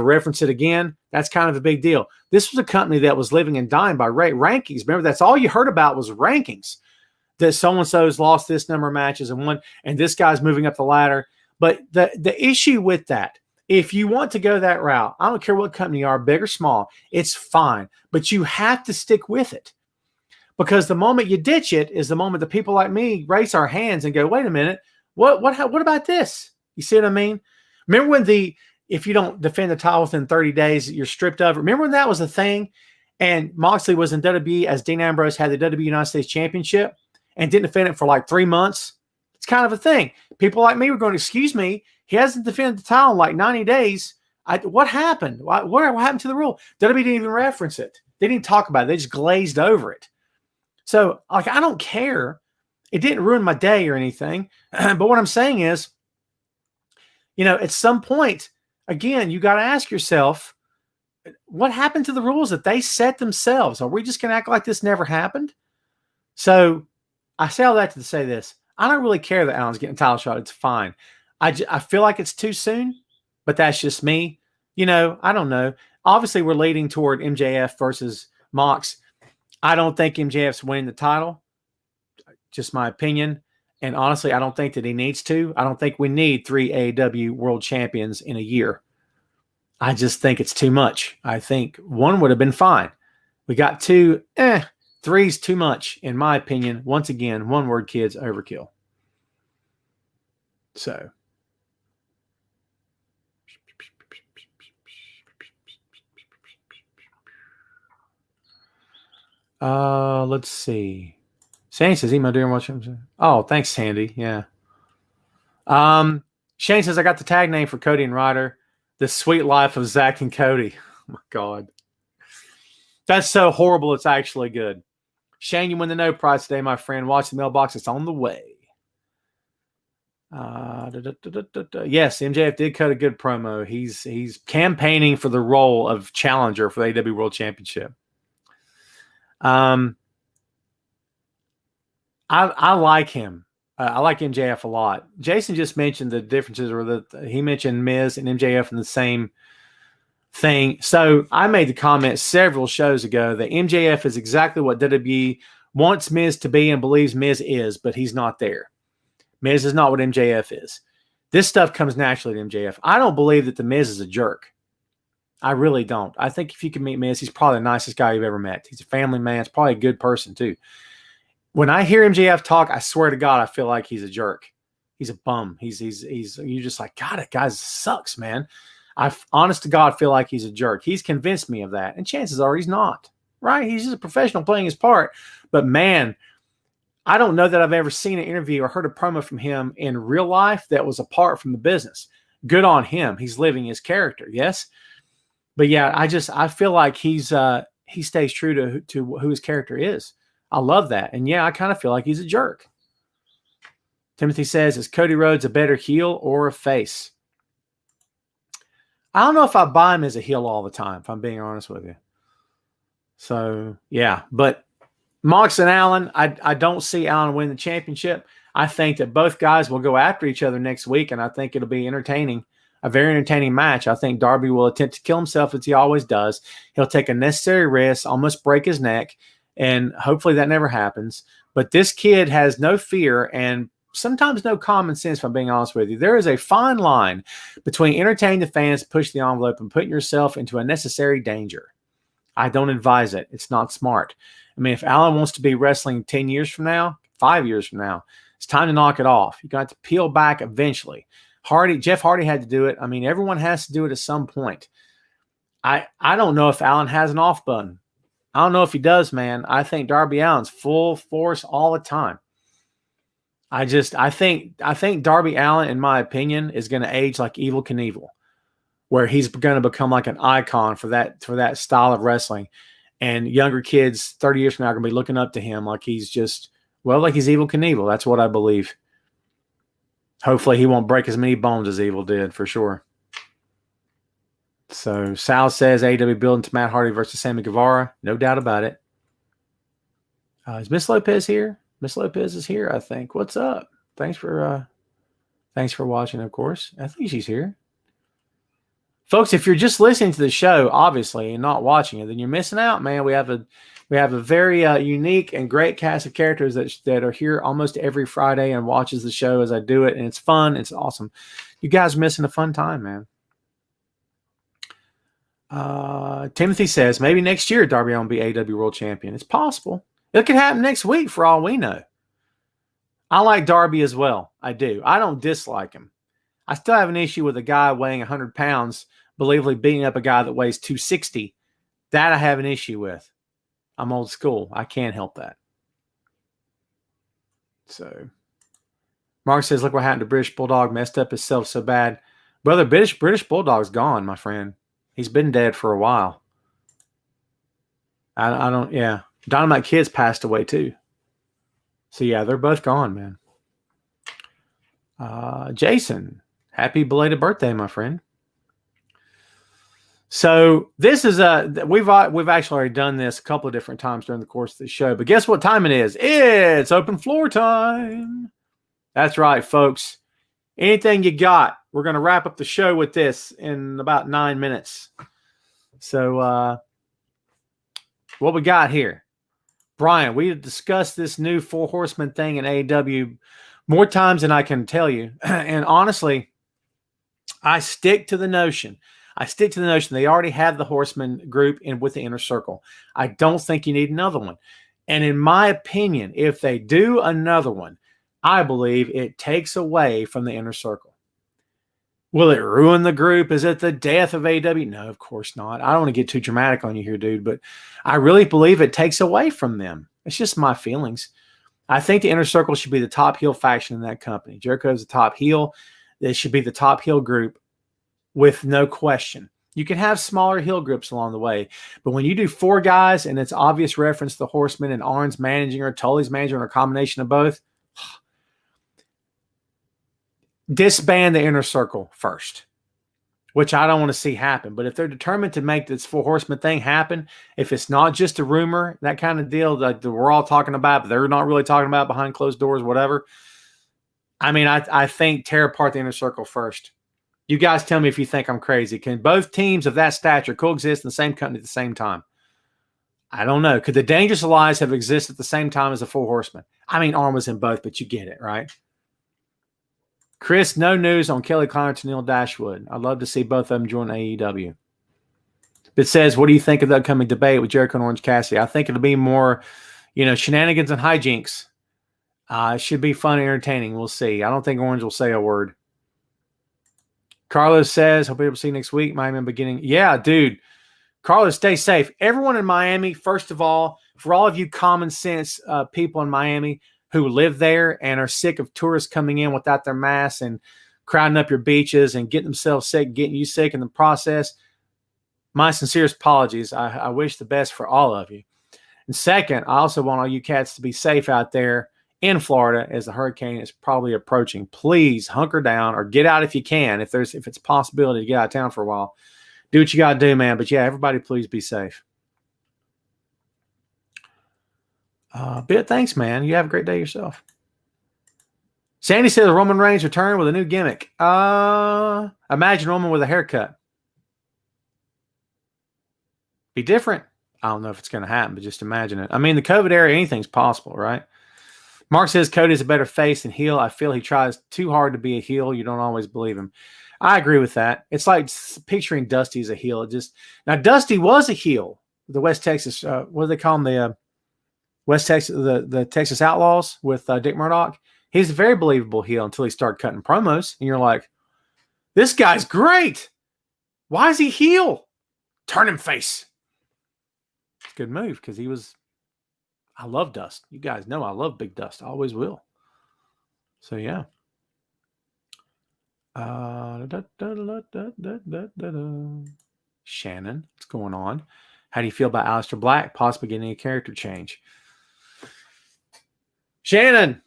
reference it again. That's kind of a big deal. This was a company that was living and dying by rankings. Remember, that's all you heard about was rankings. That so-and-so's lost this number of matches and won, and this guy's moving up the ladder. But the issue with that, if you want to go that route, I don't care what company you are, big or small, it's fine. But you have to stick with it. Because the moment you ditch it is the moment the people like me raise our hands and go, wait a minute, what about this? You see what I mean? Remember when if you don't defend the title within 30 days, you're stripped of it? Remember when that was a thing? And Moxley was in WWE as Dean Ambrose had the WWE United States Championship and didn't defend it for like 3 months? It's kind of a thing. People like me were going, excuse me, he hasn't defended the title in like 90 days. What happened? What happened to the rule? WWE didn't even reference it. They didn't talk about it. They just glazed over it. So, like, I don't care. It didn't ruin my day or anything. But what I'm saying is, at some point, again, you got to ask yourself, what happened to the rules that they set themselves? Are we just going to act like this never happened? So I say all that to say this. I don't really care that Allen's getting a title shot. It's fine. I feel like it's too soon, but that's just me. I don't know. Obviously, we're leading toward MJF versus Mox. I don't think MJF's winning the title. Just my opinion. And honestly, I don't think that he needs to. I don't think we need 3 AEW world champions in a year. I just think it's too much. I think 1 would have been fine. We got 2. 3's too much, in my opinion. Once again, one word, kids, overkill. So. Let's see. Shane says, email during watch. Oh, thanks, Sandy. Yeah. Shane says, I got the tag name for Cody and Ryder. The Sweet Life of Zach and Cody. Oh my God. That's so horrible. It's actually good. Shane, you win the no prize today, my friend. Watch the mailbox. It's on the way. Yes, MJF did cut a good promo. He's campaigning for the role of challenger for the AEW World Championship. I like him. I like MJF a lot. Jason just mentioned the differences, or he mentioned Miz and MJF in the same thing. So I made the comment several shows ago that MJF is exactly what WWE wants Miz to be and believes Miz is, but he's not there. Miz is not what MJF is. This stuff comes naturally to MJF. I don't believe that the Miz is a jerk. I really don't. I think if you can meet Miz, he's probably the nicest guy you've ever met. He's a family man. He's probably a good person too. When I hear MJF talk, I swear to God, I feel like he's a jerk. He's a bum. You're just like, God, that guy sucks, man. I honest to God feel like he's a jerk. He's convinced me of that. And chances are he's not, right? He's just a professional playing his part. But man, I don't know that I've ever seen an interview or heard a promo from him in real life that was apart from the business. Good on him. He's living his character. Yes. But yeah, I feel like he stays true to who his character is. I love that. And yeah, I kind of feel like he's a jerk. Timothy says, is Cody Rhodes a better heel or a face? I don't know if I buy him as a heel all the time, if I'm being honest with you. So, yeah. But Mox and Allen, I don't see Allen win the championship. I think that both guys will go after each other next week, and I think it'll be entertaining. A very entertaining match. I think Darby will attempt to kill himself as he always does. He'll take a necessary risk, almost break his neck, and hopefully that never happens. But this kid has no fear and sometimes no common sense, if I'm being honest with you. There is a fine line between entertaining the fans, push the envelope, and putting yourself into unnecessary danger. I don't advise it. It's not smart. I mean, if Allen wants to be wrestling 10 years from now, 5 years from now, it's time to knock it off. You got to peel back eventually. Jeff Hardy had to do it. I mean, everyone has to do it at some point. I don't know if Allen has an off button. I don't know if he does, man. I think Darby Allin's full force all the time. I think Darby Allin, in my opinion, is going to age like Evel Knievel. where he's going to become like an icon for that style of wrestling. And younger kids 30 years from now are going to be looking up to him like he's just, well, like he's Evel Knievel. That's what I believe. Hopefully he won't break as many bones as Evil did, for sure. So Sal says AEW building to Matt Hardy versus Sammy Guevara. No doubt about it. Is Miss Lopez here? Miss Lopez is here, I think. What's up? Thanks for watching, of course. I think she's here. Folks, if you're just listening to the show, obviously, and not watching it, then you're missing out, man. We have a very unique and great cast of characters that are here almost every Friday and watches the show as I do it, and it's fun. It's awesome. You guys are missing a fun time, man. Timothy says maybe next year Darby Allin will be AEW World Champion. It's possible. It could happen next week for all we know. I like Darby as well. I do. I don't dislike him. I still have an issue with a guy weighing 100 pounds, believably beating up a guy that weighs 260. That I have an issue with. I'm old school. I can't help that. So, Mark says, look what happened to British Bulldog. Messed up himself so bad. Brother, British Bulldog's gone, my friend. He's been dead for a while. I don't, yeah. Dynamite Kid's passed away too. So, yeah, they're both gone, man. Jason, happy belated birthday, my friend. So this is we've actually already done this a couple of different times during the course of the show, but guess what time it is? It's open floor time. That's right, folks. Anything you got? We're going to wrap up the show with this in about 9 minutes. So what we got here? Brian, we discussed this new Four Horsemen thing in AEW more times than I can tell you. And honestly, I stick to the notion. They already have the Horseman group with the Inner Circle. I don't think you need another one. And in my opinion, if they do another one, I believe it takes away from the Inner Circle. Will it ruin the group? Is it the death of AEW? No, of course not. I don't want to get too dramatic on you here, dude, but I really believe it takes away from them. It's just my feelings. I think the Inner Circle should be the top heel faction in that company. Jericho's the top heel. It should be the top heel group with no question. You can have smaller heel groups along the way, but when you do 4 guys and it's obvious reference to the Horsemen and Arn's managing or Tully's managing or a combination of both, disband the Inner Circle first, which I don't want to see happen. But if they're determined to make this Four Horsemen thing happen, if it's not just a rumor, that kind of deal that we're all talking about, but they're not really talking about behind closed doors, whatever. I mean, I think tear apart the Inner Circle first. You guys tell me if you think I'm crazy. Can both teams of that stature coexist in the same company at the same time? I don't know. Could the Dangerous Alliance have existed at the same time as the Four Horsemen? I mean, Arn was in both, but you get it, right? Chris, no news on Kelly Kleiner to Neil Dashwood. I'd love to see both of them join AEW. It says, what do you think of the upcoming debate with Jericho and Orange Cassidy? I think it'll be more, shenanigans and hijinks. It should be fun and entertaining. We'll see. I don't think Orange will say a word. Carlos says, hope we'll see you next week. Miami beginning. Yeah, dude. Carlos, stay safe. Everyone in Miami, first of all, for all of you common sense people in Miami who live there and are sick of tourists coming in without their masks and crowding up your beaches and getting themselves sick, getting you sick in the process, my sincerest apologies. I wish the best for all of you. And second, I also want all you cats to be safe out there in Florida as the hurricane is probably approaching. Please hunker down or get out if you can. If it's a possibility to get out of town for a while, do what you got to do, man. But yeah, everybody, please be safe. Bit, thanks, man. You have a great day yourself. Sandy says Roman Reigns return with a new gimmick. Imagine Roman with a haircut. Be different. I don't know if it's going to happen, but just imagine it. I mean, the COVID era, anything's possible, right? Mark says Cody's a better face than heel. I feel he tries too hard to be a heel. You don't always believe him. I agree with that. It's like picturing Dusty as a heel. Now Dusty was a heel. The West Texas, what do they call him? The West Texas, the Texas Outlaws with Dick Murdoch. He's a very believable heel until he started cutting promos, and you're like, this guy's great. Why is he heel? Turn him face. It's a good move because I love Dust. You guys know I love Big Dust. I always will. So, yeah. Shannon, what's going on? How do you feel about Aleister Black possibly getting a character change? Shannon,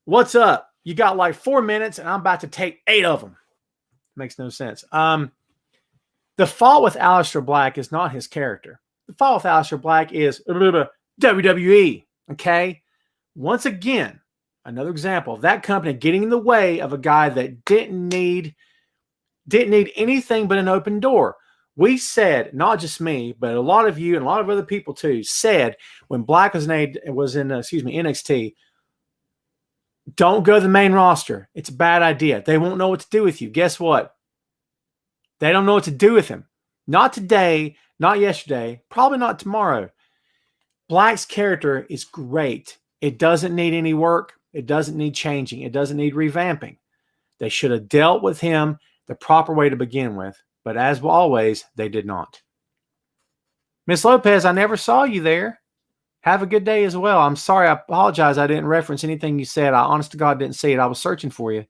what's up? You got like 4 minutes, and I'm about to take 8 of them. Makes no sense. The fault with Aleister Black is not his character. The fault with Aleister Black is WWE. Okay? Once again, another example of that company getting in the way of a guy that didn't need anything but an open door. We said, not just me, but a lot of you and a lot of other people too, said when Black was in NXT, don't go to the main roster. It's a bad idea. They won't know what to do with you. Guess what? They don't know what to do with him. Not today, not yesterday, probably not tomorrow. Black's character is great. It doesn't need any work. It doesn't need changing. It doesn't need revamping. They should have dealt with him the proper way to begin with. But as always, they did not. Miss Lopez, I never saw you there. Have a good day as well. I'm sorry. I apologize. I didn't reference anything you said. I honest to God didn't see it. I was searching for you.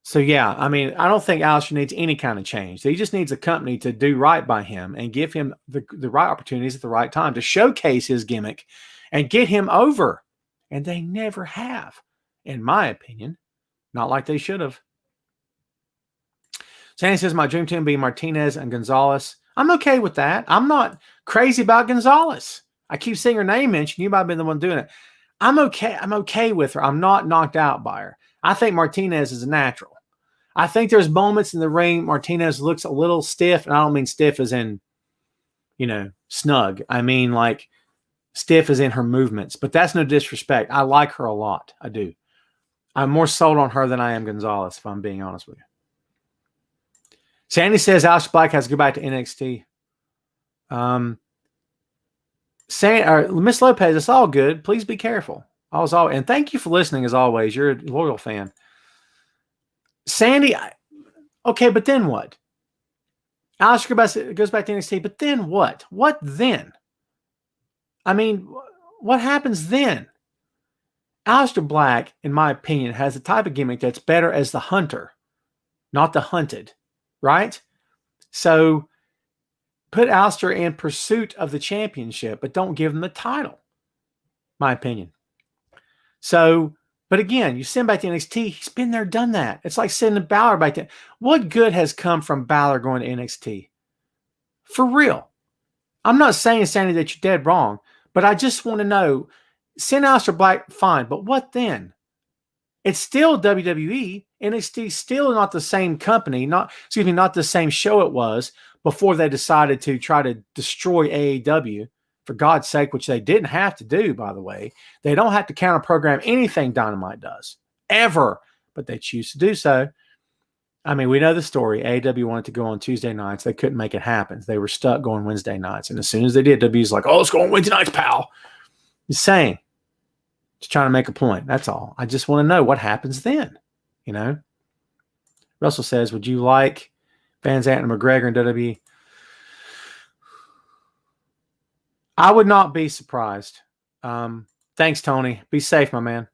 So, yeah, I mean, I don't think Aleister needs any kind of change. He just needs a company to do right by him and give him the right opportunities at the right time to showcase his gimmick and get him over. And they never have, in my opinion. Not like they should have. Sandy says, my dream team would be Martinez and Gonzalez. I'm okay with that. I'm not crazy about Gonzalez. I keep seeing her name mentioned. You might have been the one doing it. I'm okay. I'm okay with her. I'm not knocked out by her. I think Martinez is a natural. I think there's moments in the ring Martinez looks a little stiff, and I don't mean stiff as in, snug. I mean like stiff as in her movements, but that's no disrespect. I like her a lot. I do. I'm more sold on her than I am Gonzalez, if I'm being honest with you. Sandy says Aleister Black has to go back to NXT. Miss Lopez, it's all good. Please be careful. And thank you for listening as always. You're a loyal fan. Sandy, okay, but then what? Aleister goes back to NXT, but then what? What then? I mean, what happens then? Aleister Black, in my opinion, has the type of gimmick that's better as the hunter, not the hunted, right? So put Aleister in pursuit of the championship, but don't give him the title, my opinion. So, but again, you send him back to NXT, he's been there, done that. It's like sending Balor back to. What good has come from Balor going to NXT? For real. I'm not saying, Sandy, that you're dead wrong, but I just want to know, send Aleister Black, fine, but what then? It's still WWE. NXT still not the same company, not the same show it was before they decided to try to destroy AEW, for God's sake, which they didn't have to do, by the way. They don't have to counter program anything Dynamite does, ever, but they choose to do so. I mean, we know the story. AEW wanted to go on Tuesday nights. They couldn't make it happen. They were stuck going Wednesday nights. And as soon as they did, WWE's like, oh, let's go on Wednesday nights, pal. Just saying. Just trying to make a point. That's all. I just want to know what happens then. Russell says, would you like Van Zandt and McGregor and WWE? I would not be surprised. Thanks, Tony. Be safe, my man.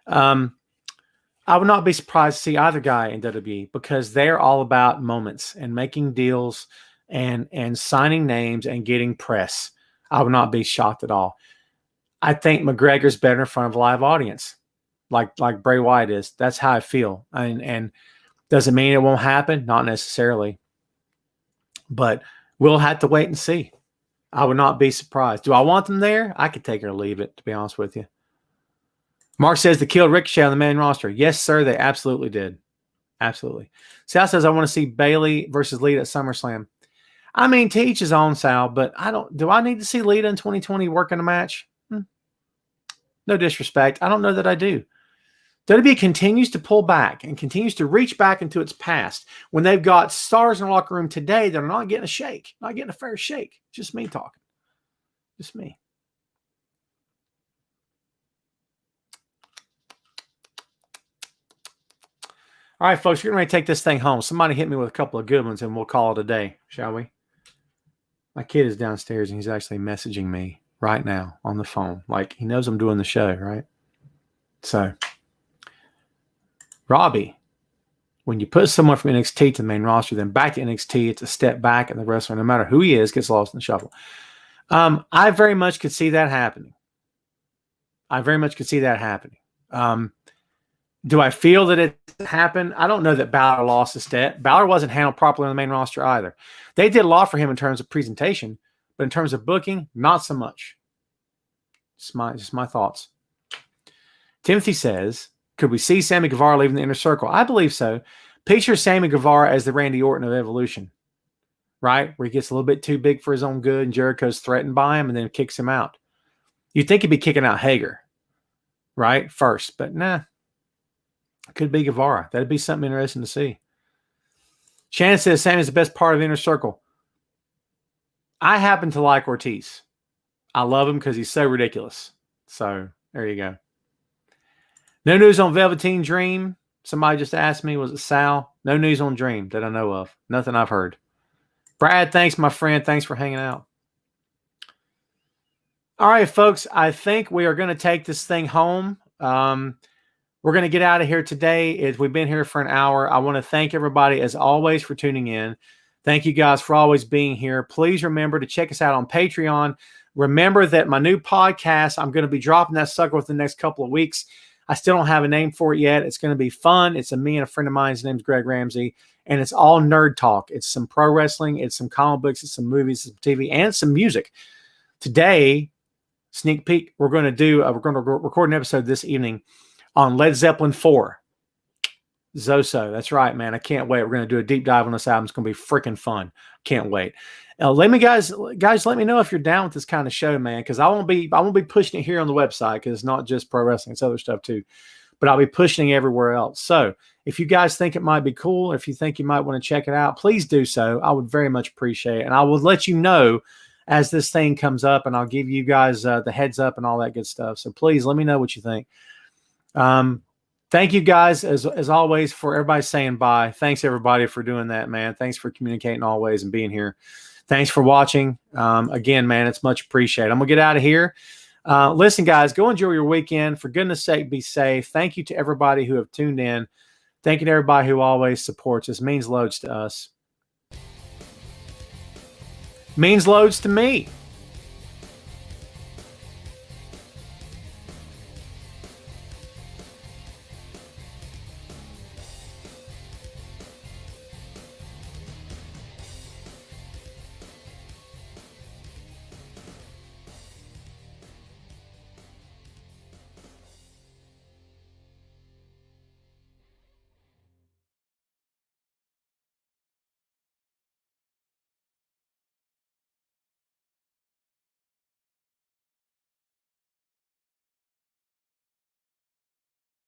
I would not be surprised to see either guy in WWE because they're all about moments and making deals and signing names and getting press. I would not be shocked at all. I think McGregor's better in front of a live audience, like Bray Wyatt is. That's how I feel. And does it mean it won't happen? Not necessarily. But we'll have to wait and see. I would not be surprised. Do I want them there? I could take it or leave it, to be honest with you. Mark says they killed Ricochet on the main roster. Yes, sir, they absolutely did. Absolutely. Sal says, I want to see Bayley versus Lita at SummerSlam. I mean, to each his own, Sal, but do I need to see Lita in 2020 working a match? No disrespect. I don't know that I do. WWE continues to pull back and continues to reach back into its past when they've got stars in the locker room today that are not getting a shake, not getting a fair shake. Just me talking. Just me. All right, folks, we're going to take this thing home. Somebody hit me with a couple of good ones, and we'll call it a day, shall we? My kid is downstairs, and he's actually messaging me right now on the phone. Like, he knows I'm doing the show, right? So, Robbie, when you put someone from NXT to the main roster, then back to NXT, it's a step back, and the wrestler, no matter who he is, gets lost in the shuffle. I very much could see that happening. Do I feel that it happened? I don't know that Balor lost a step. Balor wasn't handled properly on the main roster either. They did a lot for him in terms of presentation, but in terms of booking, not so much. Just my thoughts. Timothy says, could we see Sammy Guevara leaving the Inner Circle? I believe so. Picture Sammy Guevara as the Randy Orton of Evolution, right? Where he gets a little bit too big for his own good and Jericho's threatened by him and then kicks him out. You'd think he'd be kicking out Hager, right? First, but nah. Could be Guevara. That'd be something interesting to see. Shannon says Sammy's the best part of the Inner Circle. I happen to like Ortiz. I love him because he's so ridiculous. So there you go. No news on Velveteen Dream. Somebody just asked me, was it Sal? No news on Dream that I know of. Nothing I've heard. Brad, thanks, my friend. Thanks for hanging out. All right, folks. I think we are going to take this thing home. We're going to get out of here today. We've been here for an hour. I want to thank everybody, as always, for tuning in. Thank you guys for always being here. Please remember to check us out on Patreon. Remember that my new podcast, I'm going to be dropping that sucker within the next couple of weeks. I still don't have a name for it yet. It's going to be fun. It's me and a friend of mine. His name's Greg Ramsey. And it's all nerd talk. It's some pro wrestling. It's some comic books. It's some movies, some TV, and some music. Today, sneak peek, we're going to record an episode this evening on Led Zeppelin 4. Zoso. That's right, man. I can't wait. We're going to do a deep dive on this album. It's going to be freaking fun. Can't wait. Let me guys, let me know if you're down with this kind of show, man, because I won't be pushing it here on the website because it's not just pro wrestling, it's other stuff too. But I'll be pushing it everywhere else. So if you guys think it might be cool, if you think you might want to check it out, please do so. I would very much appreciate it. And I will let you know as this thing comes up, and I'll give you guys the heads up and all that good stuff. So please let me know what you think. Thank you guys, as always, for everybody saying bye. Thanks, everybody, for doing that, man. Thanks for communicating always and being here. Thanks for watching. Again, man, it's much appreciated. I'm going to get out of here. Listen, guys, go enjoy your weekend. For goodness sake, be safe. Thank you to everybody who have tuned in. Thank you to everybody who always supports us. Means loads to us. Means loads to me.